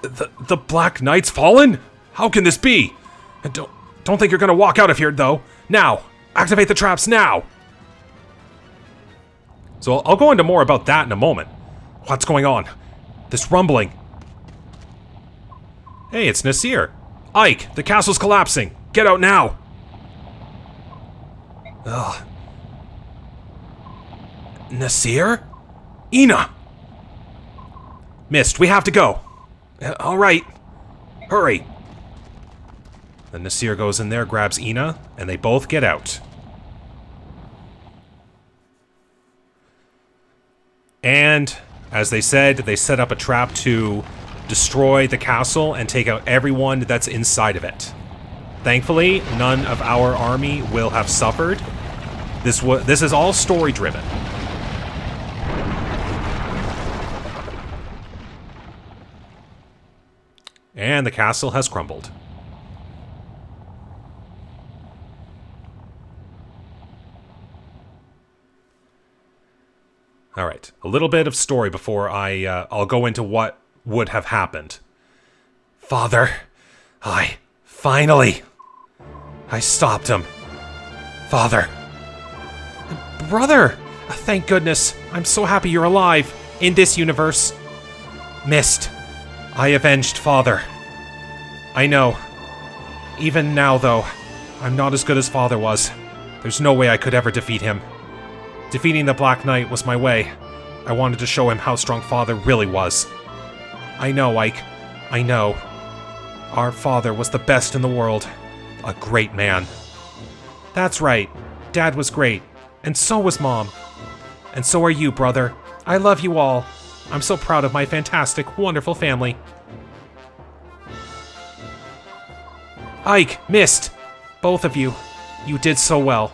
The Black Knight's fallen? How can this be? Don't think you're gonna walk out of here, though. Now! Activate the traps now! So I'll go into more about that in a moment. What's going on? This rumbling. Hey, it's Nasir. Ike, the castle's collapsing. Get out now! Ugh. Nasir? Ina! Mist, we have to go. Alright. Hurry. Then Nasir goes in there, grabs Ina, and they both get out. And, as they said, they set up a trap to destroy the castle and take out everyone that's inside of it. Thankfully, none of our army will have suffered. This is all story-driven. And the castle has crumbled. Alright, a little bit of story before I'll go into what would have happened. Father, I stopped him. Father. Brother! Thank goodness. I'm so happy you're alive. In this universe. Mist. I avenged Father. I know. Even now, though, I'm not as good as Father was. There's no way I could ever defeat him. Defeating the Black Knight was my way. I wanted to show him how strong Father really was. I know, Ike. I know. Our father was the best in the world. A great man. That's right. Dad was great. And so was Mom. And so are you, brother. I love you all. I'm so proud of my fantastic, wonderful family. Ike, Mist. Both of you. You did so well.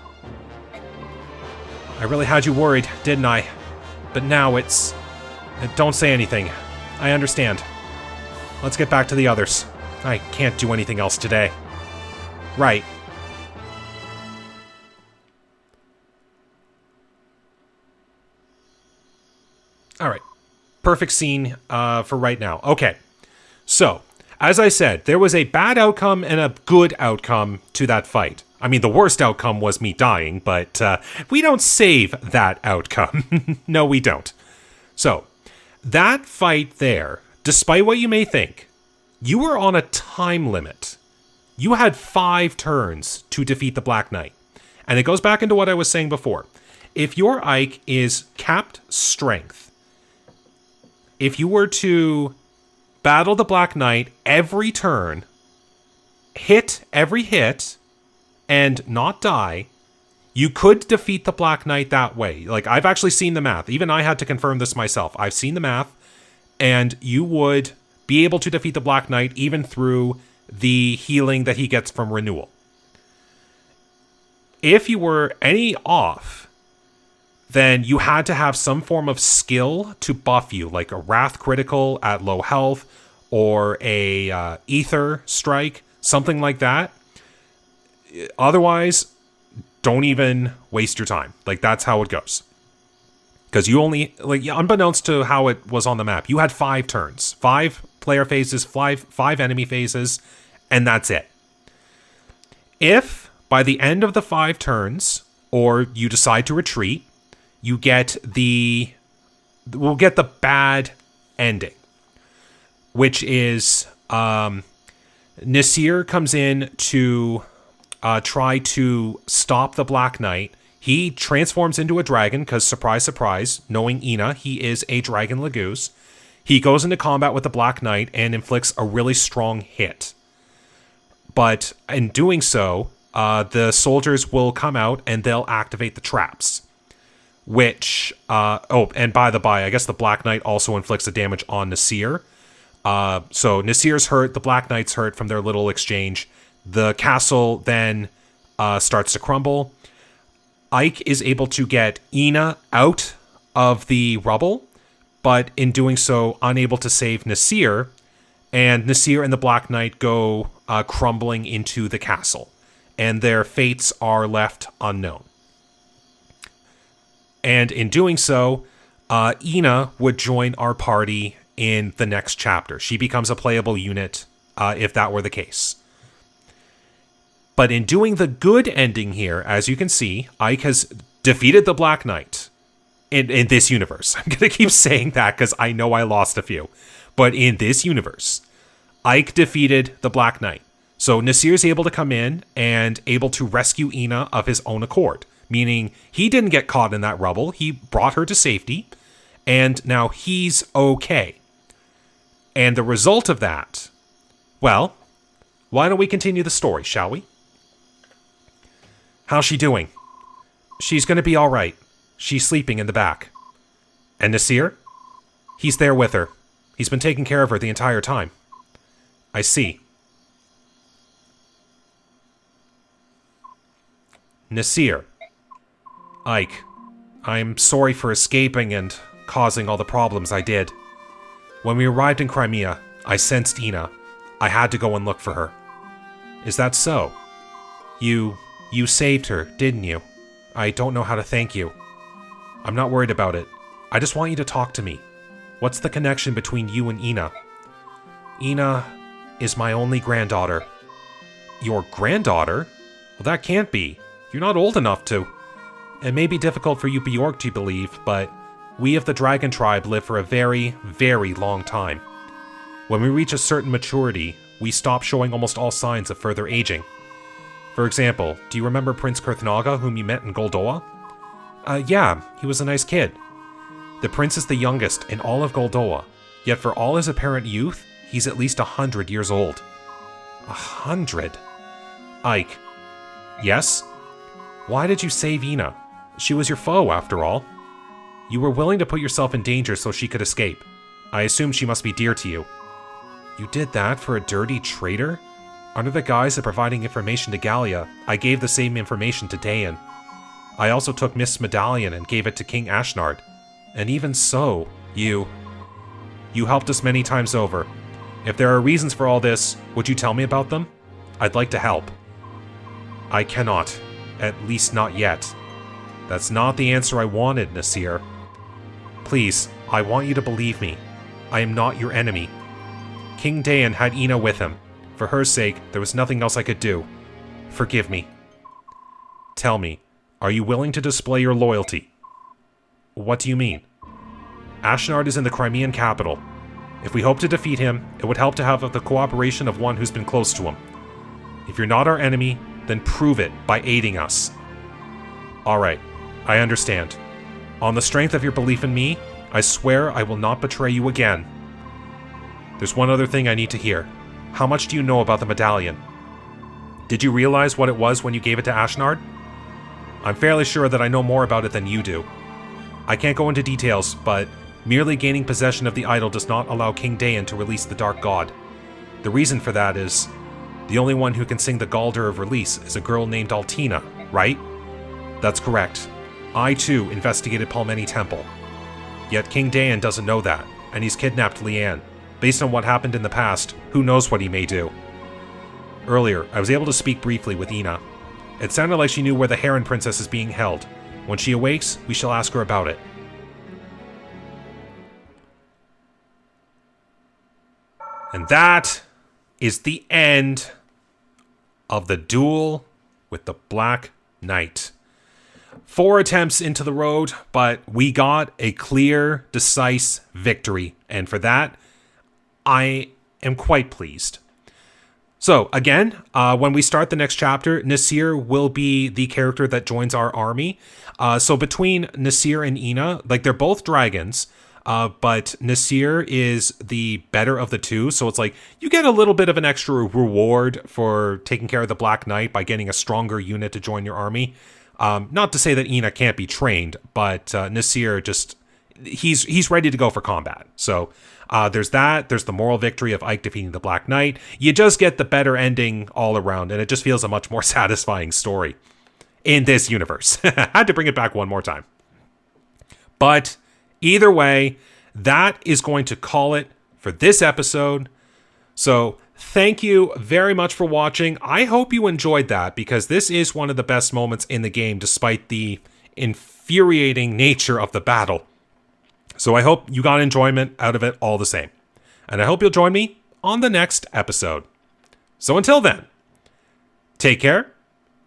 I really had you worried, didn't I? But now it's... Don't say anything. I understand. Let's get back to the others. I can't do anything else today. Right. Alright. Perfect scene for right now. Okay. So, as I said, there was a bad outcome and a good outcome to that fight. I mean, the worst outcome was me dying, but we don't save that outcome. No, we don't. So, that fight there, despite what you may think, you were on a time limit. You had 5 turns to defeat the Black Knight. And it goes back into what I was saying before. If your Ike is capped strength, if you were to battle the Black Knight every turn, hit every hit, and not die, you could defeat the Black Knight that way. Like, I've actually seen the math. Even I had to confirm this myself. I've seen the math, and you would be able to defeat the Black Knight even through the healing that he gets from renewal. If you were any off, then you had to have some form of skill to buff you, like a Wrath critical at low health, or a Ether strike, something like that. Otherwise, don't even waste your time. Like, that's how it goes. Because you only, like, unbeknownst to how it was on the map, you had 5 turns. 5 player phases, 5 enemy phases, and that's it. If, by the end of the 5 turns, or you decide to retreat, you get we'll get the bad ending. Which is, Nasir comes in to try to stop the Black Knight. He transforms into a dragon, because surprise, surprise, knowing Ina, he is a dragon Lagoose. He goes into combat with the Black Knight and inflicts a really strong hit. But in doing so, the soldiers will come out and they'll activate the traps. Which, and by the by, I guess the Black Knight also inflicts the damage on Nasir. So Nasir's hurt, the Black Knight's hurt from their little exchange. The castle then starts to crumble. Ike is able to get Ina out of the rubble, but in doing so, unable to save Nasir. And Nasir and the Black Knight go crumbling into the castle, and their fates are left unknown. And in doing so, Ina would join our party in the next chapter. She becomes a playable unit if that were the case. But in doing the good ending here, as you can see, Ike has defeated the Black Knight in this universe. I'm going to keep saying that because I know I lost a few. But in this universe, Ike defeated the Black Knight. So Nasir's able to come in and able to rescue Ina of his own accord. Meaning he didn't get caught in that rubble. He brought her to safety. And now he's okay. And the result of that, well, why don't we continue the story, shall we? How's she doing? She's going to be all right. She's sleeping in the back. And Nasir? He's there with her. He's been taking care of her the entire time. I see. Nasir. Ike. I'm sorry for escaping and causing all the problems I did. When we arrived in Crimea, I sensed Ina. I had to go and look for her. Is that so? You saved her, didn't you? I don't know how to thank you. I'm not worried about it. I just want you to talk to me. What's the connection between you and Ina? Ina is my only granddaughter. Your granddaughter? Well, that can't be. You're not old enough to. It may be difficult for you Bjork to believe, but we of the Dragon Tribe live for a very, very long time. When we reach a certain maturity, we stop showing almost all signs of further aging. For example, do you remember Prince Kurthnaga, whom you met in Goldoa? Yeah, he was a nice kid. The prince is the youngest in all of Goldoa, yet for all his apparent youth, he's at least 100 years old. 100? Ike. Yes? Why did you save Ina? She was your foe, after all. You were willing to put yourself in danger so she could escape. I assume she must be dear to you. You did that for a dirty traitor? Under the guise of providing information to Gallia, I gave the same information to Dayan. I also took Mist's medallion and gave it to King Ashnard. And even so, you helped us many times over. If there are reasons for all this, would you tell me about them? I'd like to help. I cannot. At least not yet. That's not the answer I wanted, Nasir. Please, I want you to believe me. I am not your enemy. King Dayan had Ina with him. For her sake, there was nothing else I could do. Forgive me. Tell me, are you willing to display your loyalty? What do you mean? Ashnard is in the Crimean capital. If we hope to defeat him, it would help to have the cooperation of one who's been close to him. If you're not our enemy, then prove it by aiding us. Alright, I understand. On the strength of your belief in me, I swear I will not betray you again. There's one other thing I need to hear. How much do you know about the medallion? Did you realize what it was when you gave it to Ashnard? I'm fairly sure that I know more about it than you do. I can't go into details, but merely gaining possession of the idol does not allow King Dayan to release the Dark God. The reason for that is, the only one who can sing the Galder of Release is a girl named Altina, right? That's correct. I too investigated Palmeni Temple. Yet King Dayan doesn't know that, and he's kidnapped Leanne. Based on what happened in the past, who knows what he may do. Earlier, I was able to speak briefly with Ina. It sounded like she knew where the Heron Princess is being held. When she awakes, we shall ask her about it. And that is the end of the duel with the Black Knight. 4 attempts into the road, but we got a clear, decisive victory. And for that, I am quite pleased. So, again, when we start the next chapter, Nasir will be the character that joins our army. So between Nasir and Ina, like, they're both dragons, but Nasir is the better of the two. So it's like, you get a little bit of an extra reward for taking care of the Black Knight by getting a stronger unit to join your army. Not to say that Ina can't be trained, but Nasir just, he's ready to go for combat. So there's that. There's the moral victory of Ike defeating the Black Knight. You just get the better ending all around, and it just feels a much more satisfying story in this universe. Had to bring it back one more time. But either way, that is going to call it for this episode. So thank you very much for watching. I hope you enjoyed that, because this is one of the best moments in the game, despite the infuriating nature of the battle. So I hope you got enjoyment out of it all the same. And I hope you'll join me on the next episode. So until then, take care,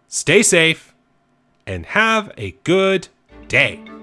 stay safe, and have a good day.